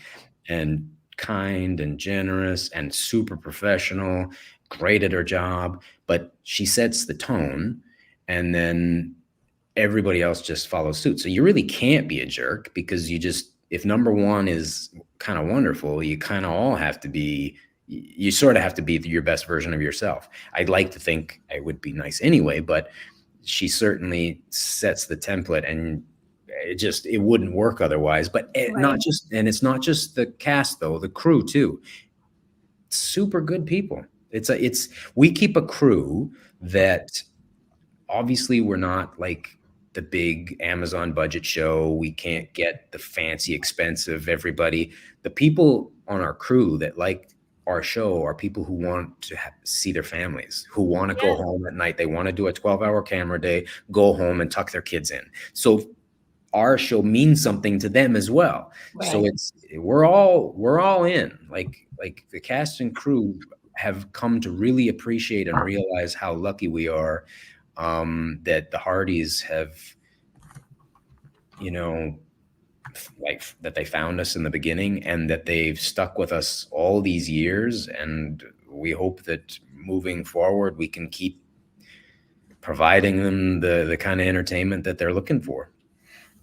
and kind and generous and super professional, great at her job, but she sets the tone, and then everybody else just follows suit. So you really can't be a jerk, because if number one is kind of wonderful, you kind of all have to be, you sort of have to be your best version of yourself. I'd like to think I would be nice anyway, but she certainly sets the template, and it wouldn't work otherwise. But it's not just the cast though, the crew too. Super good people. We keep a crew that obviously we're not like the big Amazon budget show. We can't get the fancy, expensive everybody. The people on our crew that like our show are people who want to see their families, who want to go home at night. They want to do a 12-hour camera day, go home and tuck their kids in. So our show means something to them as well. Right. So we're all in. Like the cast and crew have come to really appreciate and realize how lucky we are, that the Hardys have, like that they found us in the beginning, and that they've stuck with us all these years. And we hope that moving forward, we can keep providing them the kind of entertainment that they're looking for.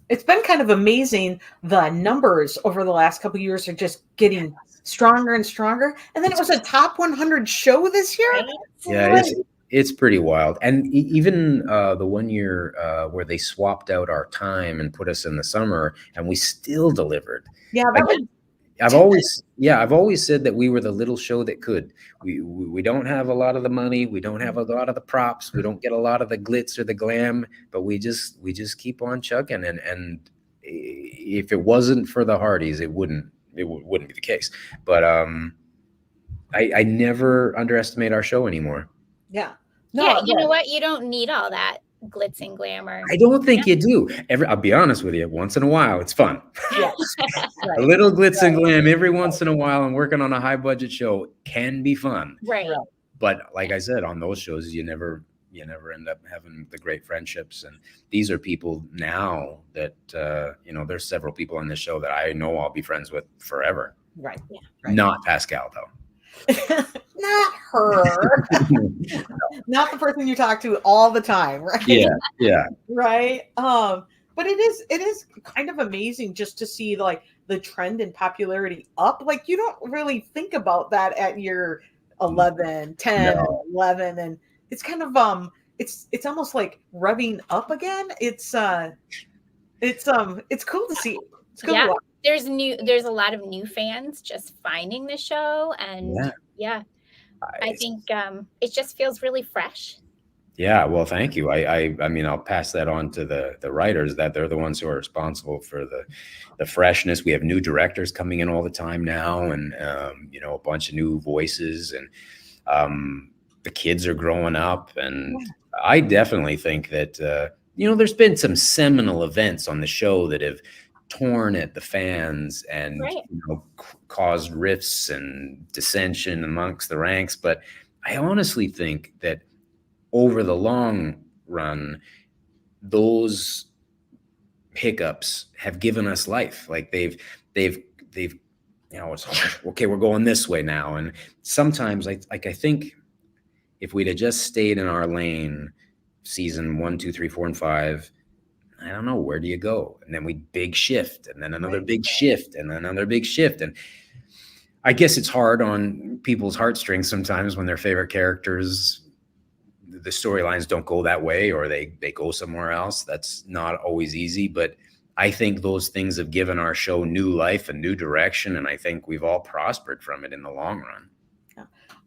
It's been kind of amazing. The numbers over the last couple of years are just getting stronger and stronger. And then it was a top 100 show this year. Yeah, it's pretty wild. And even the one year where they swapped out our time and put us in the summer, and we still delivered. Yeah, I've always said that we were the little show that could. We don't have a lot of the money, we don't have a lot of the props, we don't get a lot of the glitz or the glam, but we just keep on chugging. And if it wasn't for the Hardys, it wouldn't be the case. But I never underestimate our show anymore. Yeah. No, you know what? You don't need all that glitz and glamour. I don't think you do. I'll be honest with you. Once in a while, it's fun. Yes. Right. A little glitz and glam every once in a while, and working on a high budget show can be fun. Right. But like I said, on those shows, you never end up having the great friendships. And these are people now that there's several people on this show that I know I'll be friends with forever. Right. Yeah. Right. Not Pascal though. Not her. Not the person you talk to all the time, right? Yeah. Right. But it is kind of amazing just to see like the trend in popularity up. Like you don't really think about that at your 11, 10, No. 11, and it's kind of it's almost like revving up again. It's cool to see. It's cool to watch. There's a lot of new fans just finding the show, and I think it just feels really fresh. Yeah, well, thank you. I mean, I'll pass that on to the writers, that they're the ones who are responsible for the freshness. We have new directors coming in all the time now, and a bunch of new voices, and the kids are growing up. And I definitely think that there's been some seminal events on the show that have torn at the fans and caused rifts and dissension amongst the ranks. But I honestly think that over the long run, those hiccups have given us life. Like they've it's okay, we're going this way now. And sometimes I think if we'd have just stayed in our lane, season 1, 2, 3, 4, and 5, I don't know, where do you go? And then we big shift, and then another big shift, and another big shift. And I guess it's hard on people's heartstrings sometimes when their favorite characters, the storylines don't go that way, or they go somewhere else. That's not always easy, but I think those things have given our show new life and new direction, and I think we've all prospered from it in the long run.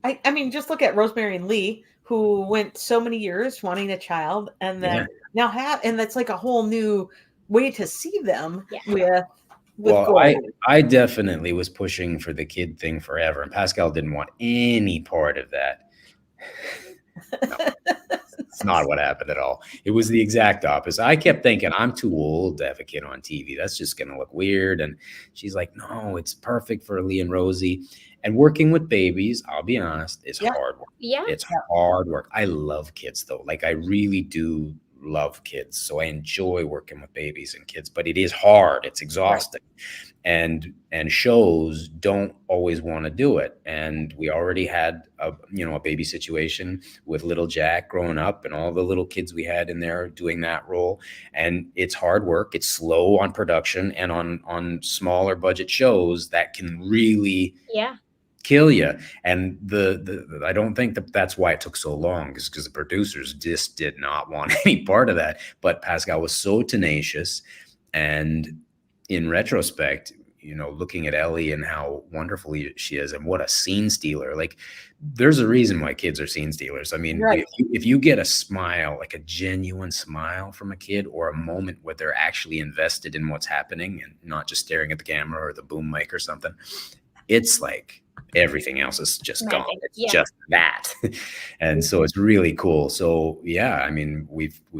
I mean, just look at Rosemary and Lee, who went so many years wanting a child, and then now have, and that's like a whole new way to see them with well, Goldie. I definitely was pushing for the kid thing forever, and Pascal didn't want any part of that. No, it's not what happened at all. It was the exact opposite. I kept thinking, I'm too old to have a kid on TV. That's just going to look weird. And she's like, no, it's perfect for Lee and Rosie. And working with babies, I'll be honest, is hard work. Yeah. It's hard work. I love kids, though. Like, I really do love kids. So I enjoy working with babies and kids, but it is hard. It's exhausting. And shows don't always want to do it. And we already had a baby situation with little Jack growing up and all the little kids we had in there doing that role. And it's hard work. It's slow on production, and on smaller budget shows that can really kill you. And I don't think that's why it took so long, is because the producers just did not want any part of that. But Pascal was so tenacious, and in retrospect, looking at Ellie and how wonderful she is and what a scene stealer, like, there's a reason why kids are scene stealers. I mean, if you get a smile, like a genuine smile from a kid, or a moment where they're actually invested in what's happening and not just staring at the camera or the boom mic or something, it's like everything else is just gone. It's just that. And so it's really cool. So I mean,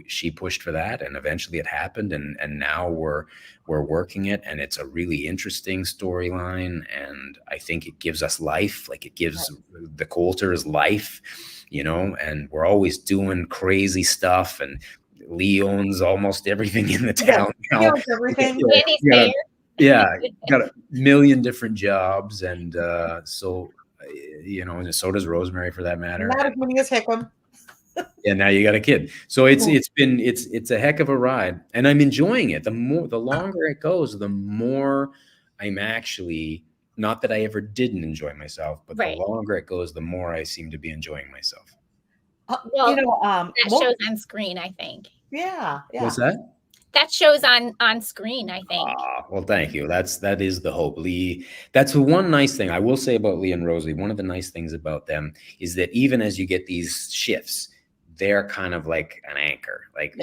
she pushed for that, and eventually it happened, and now we're working it, and it's a really interesting storyline, and I think it gives us life. Like, it gives the Coulters life, and we're always doing crazy stuff, and Lee owns almost everything in the town now. He owns everything. Got a million different jobs, and so and so does Rosemary, for that matter. Not as many as Hickam. And now you got a kid, so it's a heck of a ride, and I'm enjoying it. The longer it goes, the more I'm actually, not that I ever didn't enjoy myself, but the longer it goes, the more I seem to be enjoying myself. That shows on screen, I think. Yeah. What's that? That shows on screen, I think. Well, thank you. That is the hope. Lee, that's the one nice thing I will say about Lee and Rosie. One of the nice things about them is that even as you get these shifts, they're kind of like an anchor. Like,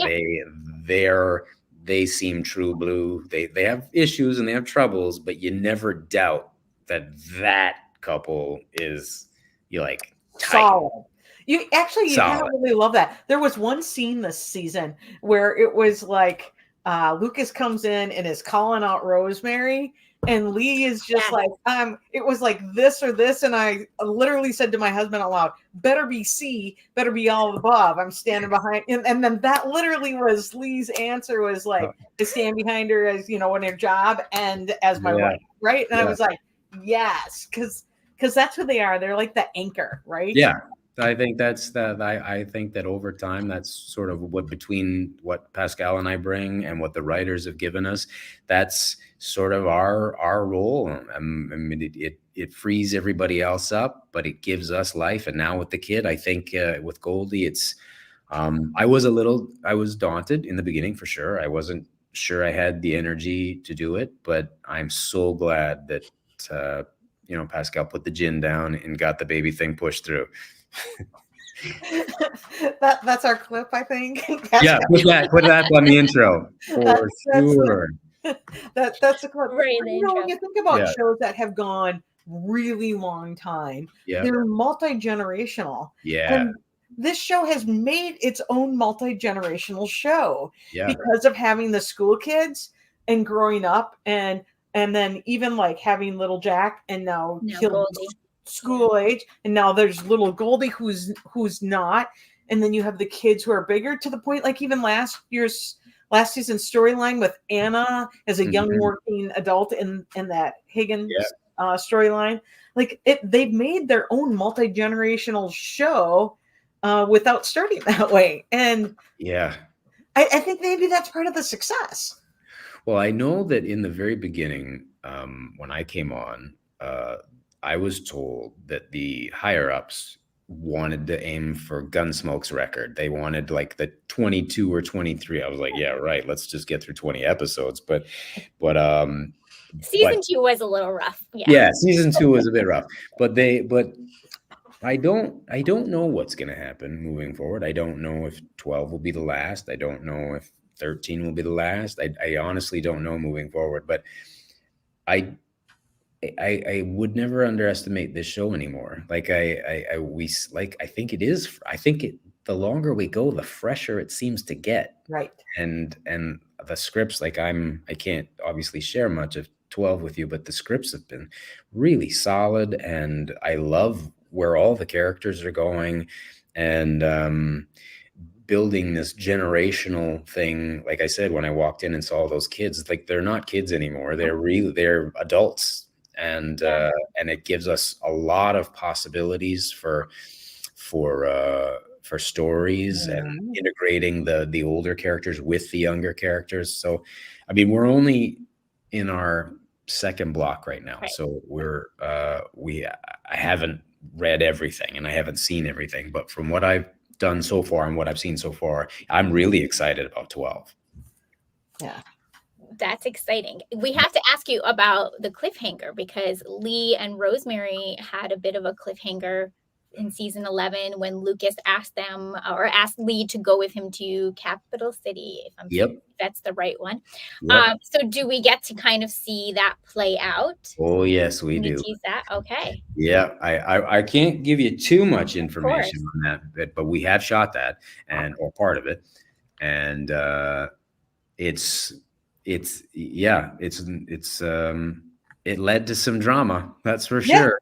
they seem true blue. They have issues and they have troubles, but you never doubt that couple is, tight. Solid. You kind of really love that. There was one scene this season where it was like Lucas comes in and is calling out Rosemary, and Lee is just like, it was like this or this, and I literally said to my husband out loud, better be C, better be all above. I'm standing behind, and then that literally was Lee's answer, was like, to stand behind her as, in her job and as my wife, right? And I was like, yes, because that's who they are. They're like the anchor, right? Yeah. I think that's that. I think that over time, that's sort of between what Pascal and I bring and what the writers have given us, that's sort of our role. I mean, it frees everybody else up, but it gives us life. And now with the kid, I think with Goldie, it's I was daunted in the beginning, for sure. I wasn't sure I had the energy to do it, but I'm so glad that Pascal put the gin down and got the baby thing pushed through. That's our clip, I think. Yeah, put that on the intro for sure. That's a clip. When you think about shows that have gone really long time, they're multi-generational. And this show has made its own multi-generational show because of having the school kids and growing up, and then even like having little Jack, and now school age, and now there's little Goldie who's not, and then you have the kids who are bigger, to the point like even last season's storyline with Anna as a young working adult in that Higgins storyline. Like, they've made their own multi-generational show without starting that way, and I think maybe that's part of the success. Well, I know that in the very beginning, when I came on, I was told that the higher ups wanted to aim for Gunsmoke's record. They wanted like the 22 or 23. I was like, yeah, right. Let's just get through 20 episodes. But season 2 was a little rough. Yeah, season 2 was a bit rough. But I don't know what's going to happen moving forward. I don't know if 12 will be the last. I don't know if 13 will be the last. I honestly don't know moving forward, but I I would never underestimate this show anymore. Like I think it is. I think the longer we go, the fresher it seems to get. Right. And the scripts, like I can't obviously share much of 12 with you, but the scripts have been really solid, and I love where all the characters are going, and building this generational thing. Like I said, when I walked in and saw those kids, like they're not kids anymore. They're adults, and it gives us a lot of possibilities for stories and integrating the older characters with the younger characters. So, I mean, we're only in our second block right now, so I haven't read everything and I haven't seen everything, but from what I've done so far and what I've seen so far, I'm really excited about 12. Yeah. That's exciting. We have to ask you about the cliffhanger, because Lee and Rosemary had a bit of a cliffhanger in season 11 when Lucas asked Lee to go with him to Capital City, if that's the right one. Yep. So do we get to kind of see that play out? Oh yes, we do. Tease that? Okay. Yeah, I can't give you too much information on that, but we have shot that or part of it, and it led to some drama, that's for sure.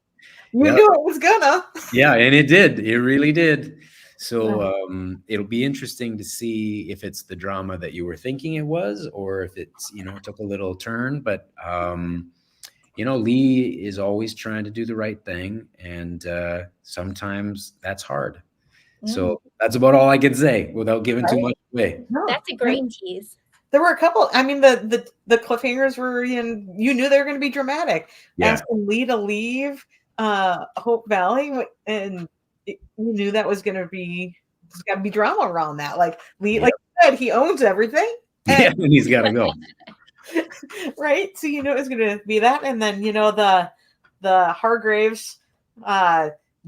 You knew it was gonna. Yeah, and it did. It really did. So it'll be interesting to see if it's the drama that you were thinking it was, or if it's, it took a little turn. But Lee is always trying to do the right thing, and sometimes that's hard. So that's about all I can say without giving too much away. No. That's a great tease. There were a couple. I mean, the cliffhangers were you knew they were going to be dramatic. Yeah. Asking Lee to leave Hope Valley, and you knew that was going to be, there's got to be drama around that. Like Lee, like you said, he owns everything. And he's got to go. Right. So it was going to be that, and then the Hargraves,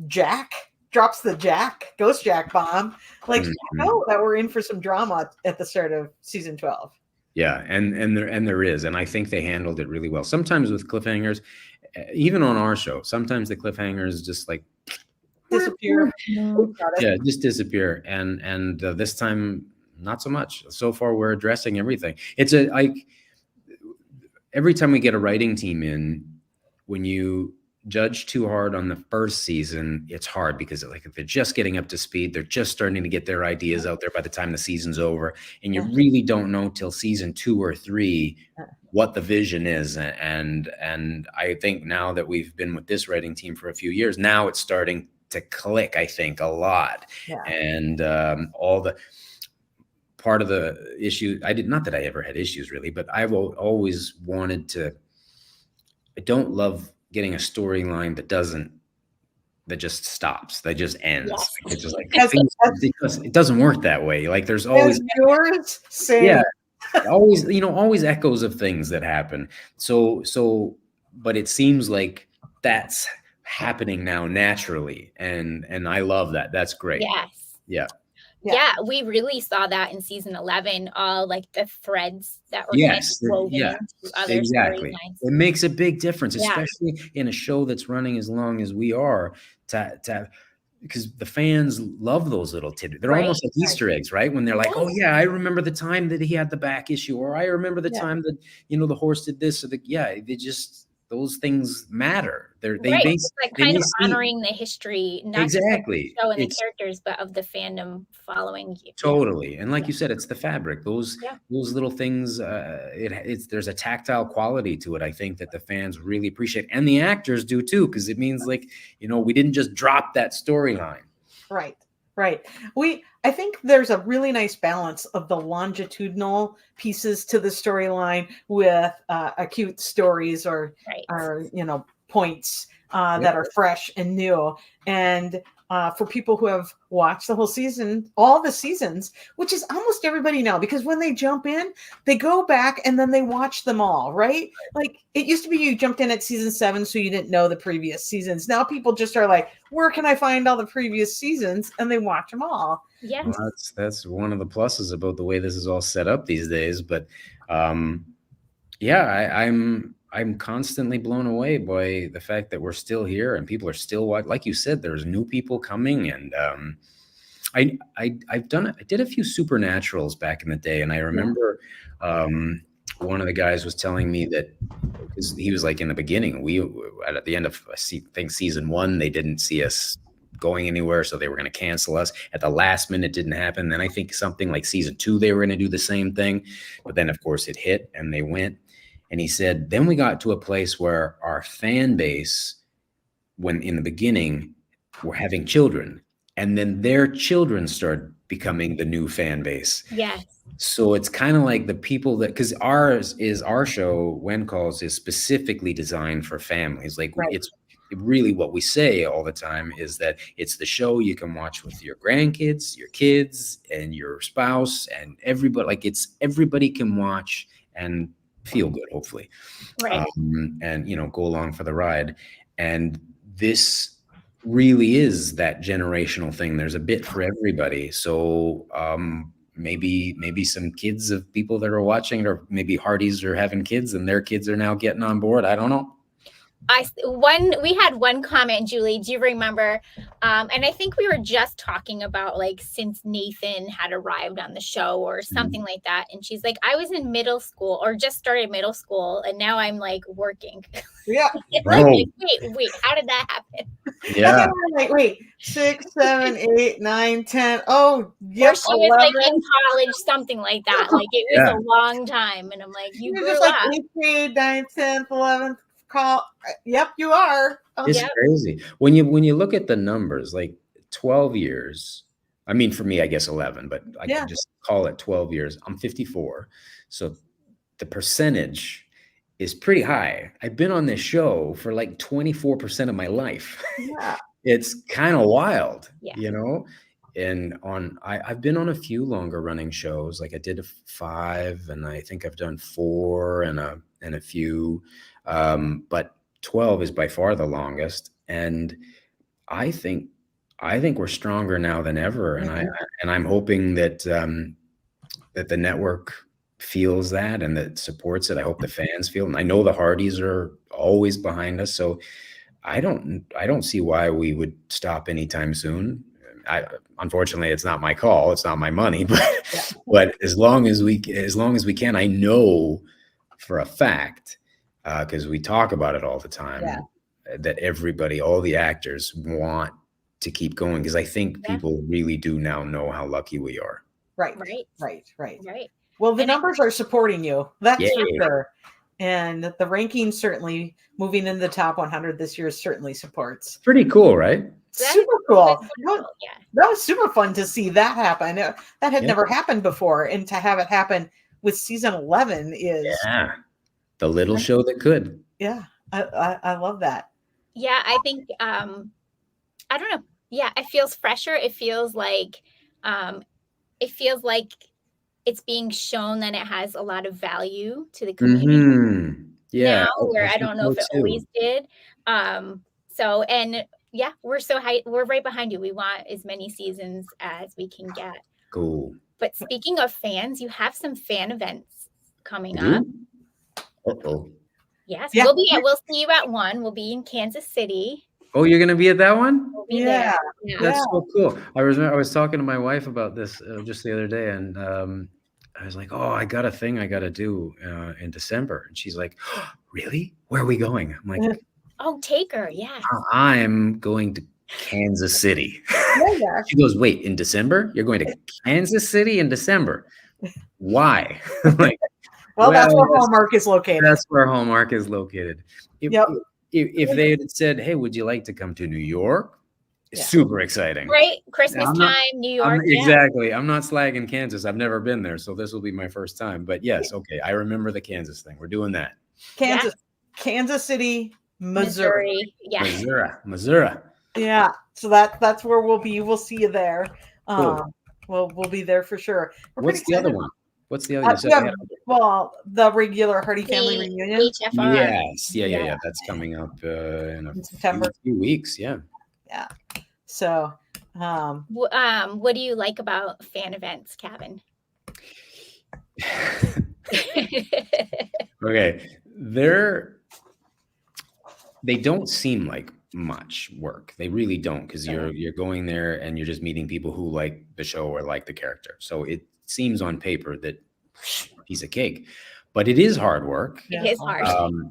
Jack drops the Ghost Jack bomb. Like that we're in for some drama at the start of season 12. Yeah, and there is, and I think they handled it really well. Sometimes with cliffhangers, even on our show, sometimes the cliffhangers just like disappear. Yeah, just disappear, and this time not so much. So far, we're addressing everything. It's every time we get a writing team in, when you judge too hard on the first season, it's hard because if they're just getting up to speed, they're just starting to get their ideas out there by the time the season's over, and you really don't know till season 2 or 3 what the vision is. And I think now that we've been with this writing team for a few years, now it's starting to click, I think, a lot. And all the part of the issue, not that I ever had issues really, but I've always wanted to, I don't love getting a storyline that just stops, that just ends. Yes. It's just like because it doesn't work that way. Like there's always yours, same. always echoes of things that happen. So but it seems like that's happening now naturally, and I love that. That's great. Yes. Yeah, we really saw that in season 11, all like the threads that were woven into other storylines. It makes a big difference, especially in a show that's running as long as we are, because the fans love those little tidbits. They're almost like Easter eggs, right? When they're like, oh yeah, I remember the time that he had the back issue, or I remember the time that the horse did this, or they just, those things matter. It's like kind of honoring the history, not just of the show and the characters, but of the fandom following you. Totally. And like you said, it's the fabric. Those little things, there's a tactile quality to it, I think, that the fans really appreciate. And the actors do too, because it means we didn't just drop that storyline. Right. I think there's a really nice balance of the longitudinal pieces to the storyline with acute stories or points that are fresh and new. And for people who have watched the whole season, all the seasons, which is almost everybody now, because when they jump in, they go back and then they watch them all, right? Like it used to be you jumped in at season 7, so you didn't know the previous seasons. Now people just are like, where can I find all the previous seasons? And they watch them all. Yeah. Well, that's one of the pluses about the way this is all set up these days. But I'm constantly blown away by the fact that we're still here and people are still watching. Like you said, there's new people coming, and I did a few supernaturals back in the day, and I remember one of the guys was telling me that, because he was like, in the beginning, at the end of I think season 1, they didn't see us going anywhere, so they were going to cancel us. At the last minute, didn't happen. Then I think something like season 2, they were going to do the same thing, but then of course it hit and they went. And he said, then we got to a place where our fan base, when in the beginning, were having children, and then their children started becoming the new fan base. Yes. So it's kind of like the people that, because our show, When Calls, is specifically designed for families. Like it's really what we say all the time is that it's the show you can watch with your grandkids, your kids, and your spouse, and everybody. Like it's everybody can watch and feel good, hopefully, right. And go along for the ride. And this really is that generational thing. There's a bit for everybody. So maybe some kids of people that are watching, or maybe Hardys are having kids and their kids are now getting on board. I don't know. We had one comment, Julie, do you remember? And I think we were just talking about like since Nathan had arrived on the show or something like that. And she's like, I was in middle school or just started middle school, and now I'm like working. Yeah. Like, wait, how did that happen? Yeah. Like, wait, 6, 7, 8, 9, 10. Oh, yep. Or she was like in college, something like that. Like it was a long time. And I'm like, you grew just up. like 8th grade, 9th, 10th, 11th. Call. Yep, you are. It's crazy when you look at the numbers, like 12 years. I mean, for me, I guess 11, but I can just call it 12 years. I'm 54, so the percentage is pretty high. I've been on this show for like 24% of my life. Yeah, it's kind of wild, And I've been on a few longer running shows. Like I did 5, and I think I've done 4 and a few. But 12 is by far the longest, and I think we're stronger now than ever. And I'm hoping that that the network feels that and that supports it. I hope the fans feel, and I know the Hardys are always behind us. So I don't see why we would stop anytime soon. Unfortunately, it's not my call. It's not my money, but as long as we can, I know for a fact, because we talk about it all the time, that everybody, all the actors want to keep going, because I think people really do now know how lucky we are. Right. Well, the numbers are supporting you. That's for sure. And the ranking certainly moving in the top 100 this year certainly supports. Pretty cool, right? Super cool. That was super fun to see that happen. That had never happened before. And to have it happen with season 11 is... Yeah. The little show that could. Yeah, I love that. Yeah, I think I don't know. Yeah, it feels fresher. It feels like it's being shown that it has a lot of value to the community. Yeah, now, where I don't know if it always did. So, and yeah, we're we're right behind you. We want as many seasons as we can get. Cool. But speaking of fans, you have some fan events coming up. Uh-oh. Yes, we'll see you at one. We'll be in Kansas City. Oh, you're gonna be at that one? We'll be there. Yeah. That's so cool. I was talking to my wife about this just the other day, and I was like, "Oh, I got a thing I got to do in December," and she's like, oh, "Really? Where are we going?" I'm like, "Oh, take her, yeah." I'm going to Kansas City. She goes, "Wait, in December? You're going to Kansas City in December? Why?" I'm like, well, that's where Hallmark is located. That's where Hallmark is located. If they had said, "Hey, would you like to come to New York?" Super exciting. Right? Christmas time, New York. Exactly. I'm not slagging Kansas. I've never been there, so this will be my first time. But yes, okay. I remember the Kansas thing. We're doing that. Kansas City, Missouri. Yeah. Missouri. Yeah. So that's where we'll be. We'll see you there. Cool. We'll be there for sure. We're What's pretty the other excited. one? What's the other? You said Yeah, well, the regular Hardy Family The reunion HFR. yes, yeah. Yeah. That's coming up in a in September. few weeks. Yeah. Yeah. So, What do you like about fan events, Kavan? Okay, they don't seem like much work. They really don't, because you're going there and you're just meeting people who like the show or like the character. So it seems on paper that piece of cake, but it is hard work. It is hard.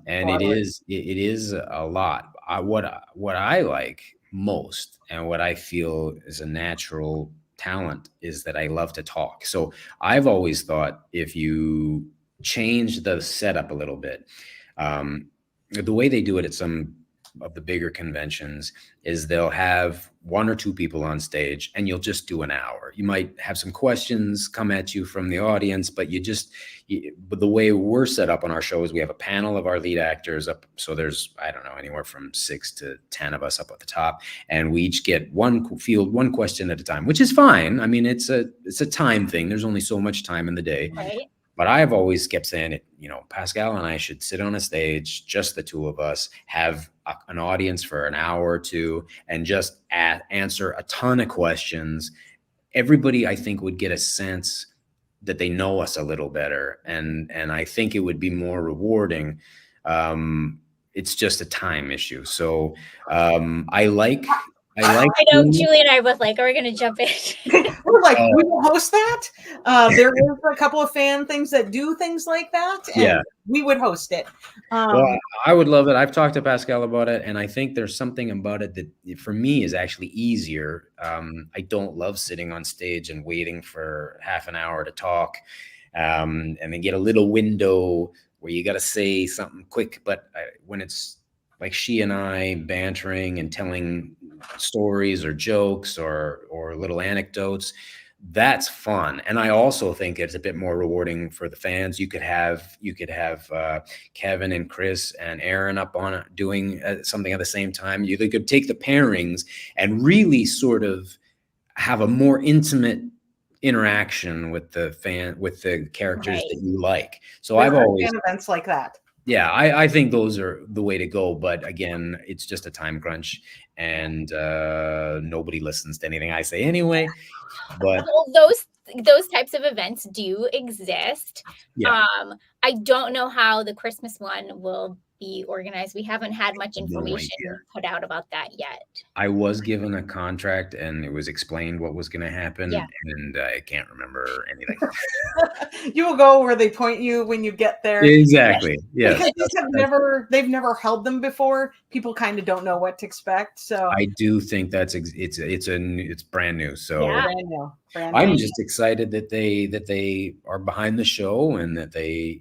And it is a lot. What I like most and what I feel is a natural talent is that I love to talk. So I've always thought if you change the setup a little bit, the way they do it at some of the bigger conventions is they'll have one or two people on stage and you'll just do an hour. You might have some questions come at you from the audience, but but the way we're set up on our show is we have a panel of our lead actors up. So there's, I don't know, anywhere from 6 to 10 of us up at the top. And we each get one question at a time, which is fine. I mean, it's a time thing. There's only so much time in the day. Right. But I've always kept saying it, Pascal and I should sit on a stage, just the two of us, have an audience for an hour or two, and just answer a ton of questions. Everybody, I think, would get a sense that they know us a little better, and I think it would be more rewarding. It's just a time issue. So I know Julie and I both like, are we going to jump in? We're like, we will host that. There is a couple of fan things that do things like that. And we would host it. Well, I would love it. I've talked to Pascal about it, and I think there's something about it that for me is actually easier. I don't love sitting on stage and waiting for half an hour to talk, and then get a little window where you got to say something quick. But when it's like she and I bantering and telling stories or jokes or little anecdotes, that's fun. And I also think it's a bit more rewarding for the fans. You could have Kevin and Chris and Aaron up on it doing something at the same time. They could take the pairings and really sort of have a more intimate interaction with the characters that you like. So I've always fan events like that. Yeah, I think those are the way to go. But again, it's just a time crunch, and nobody listens to anything I say anyway. But those types of events do exist. Yeah. I don't know how the Christmas one will be organized. We haven't had much information put out about that yet. I was given a contract and it was explained what was going to happen, and I can't remember anything. You will go where they point you when you get there. Exactly. Yeah. Because they've never held them before. People kind of don't know what to expect. So I do think it's brand new. So brand new. I'm just excited that they are behind the show and that they,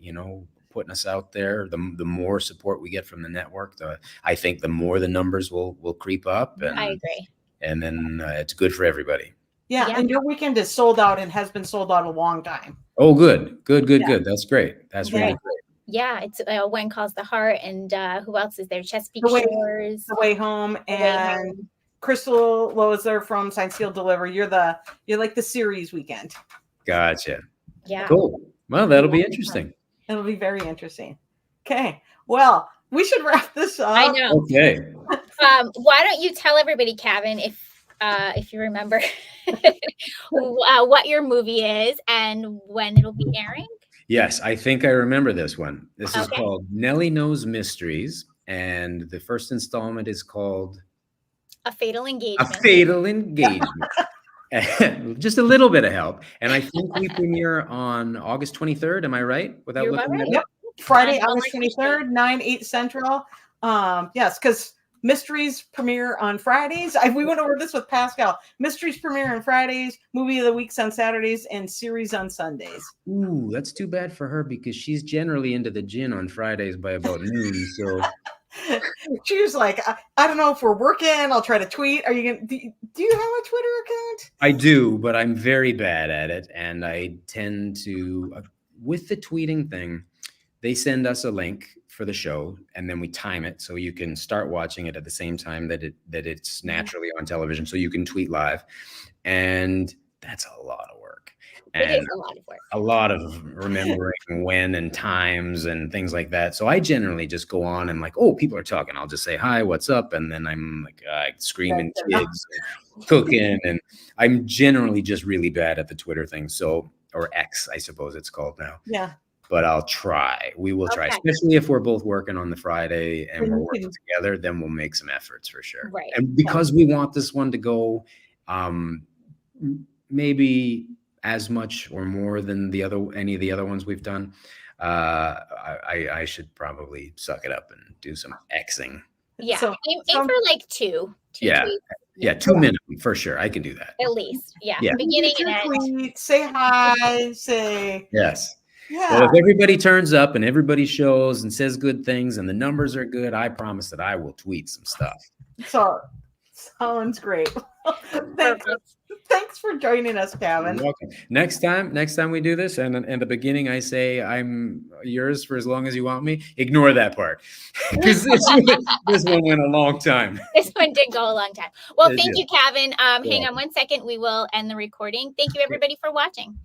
putting us out there. The more support we get from the network, I think the more the numbers will creep up. And, I agree. And then it's good for everybody. Yeah, and your weekend is sold out and has been sold out a long time. Oh, good. That's great. That's really great. Yeah, it's When Calls the Heart, and who else is there? Chesapeake Shores, The Way Home, and Crystal Lozer from Sign Seal Deliver. You're like the series weekend. Gotcha. Yeah. Cool. Well, that'll be interesting. It'll be very interesting. Okay. Well, we should wrap this up. I know. Okay. Why don't you tell everybody, Kavan, if you remember what your movie is and when it'll be airing? Yes, I think I remember this one. This is called Nelly Knows Mysteries, and the first installment is called A Fatal Engagement. A Fatal Engagement. Just a little bit of help. And I think we premiere on August 23rd. Am I right? Without looking at it? Yep. Friday, August 23rd, 9/8 Central. Yes, because Mysteries premiere on Fridays. We went over this with Pascal. Mysteries premiere on Fridays, Movie of the Weeks on Saturdays, and series on Sundays. Ooh, that's too bad for her because she's generally into the gin on Fridays by about noon. So she was like, I don't know if we're working. I'll try to tweet. Are you gonna? Do you have a Twitter account? I do, but I'm very bad at it, and I tend to with the tweeting thing. They send us a link for the show, and then we time it so you can start watching it at the same time that it's naturally on television, so you can tweet live, and that's a lot of work. It is a lot of work. A lot of remembering when and times and things like that. So I generally just go on and like, oh, people are talking. I'll just say, hi, what's up? And then I'm like screaming kids, cooking. And I'm generally just really bad at the Twitter thing. So, or X, I suppose it's called now. Yeah. But I'll try. We will try, especially if we're both working on the Friday and we're working together, then we'll make some efforts for sure. Right. And because we want this one to go maybe as much or more than any of the other ones we've done, I should probably suck it up and do some Xing. Yeah, so, aim for like two yeah tweets. Yeah, 2 minimum for sure. I can do that at least. Yeah. Beginning and end. Say hi. Say yes. Yeah. Well, if everybody turns up and everybody shows and says good things and the numbers are good, I promise that I will tweet some stuff. So sounds great. Thanks for joining us, Kavan. You're welcome. Next time we do this, and in the beginning I say I'm yours for as long as you want me. Ignore that part, because this one went a long time. This one did go a long time. Well, thank you, Kavan. Hang on 1 second. We will end the recording. Thank you, everybody, for watching.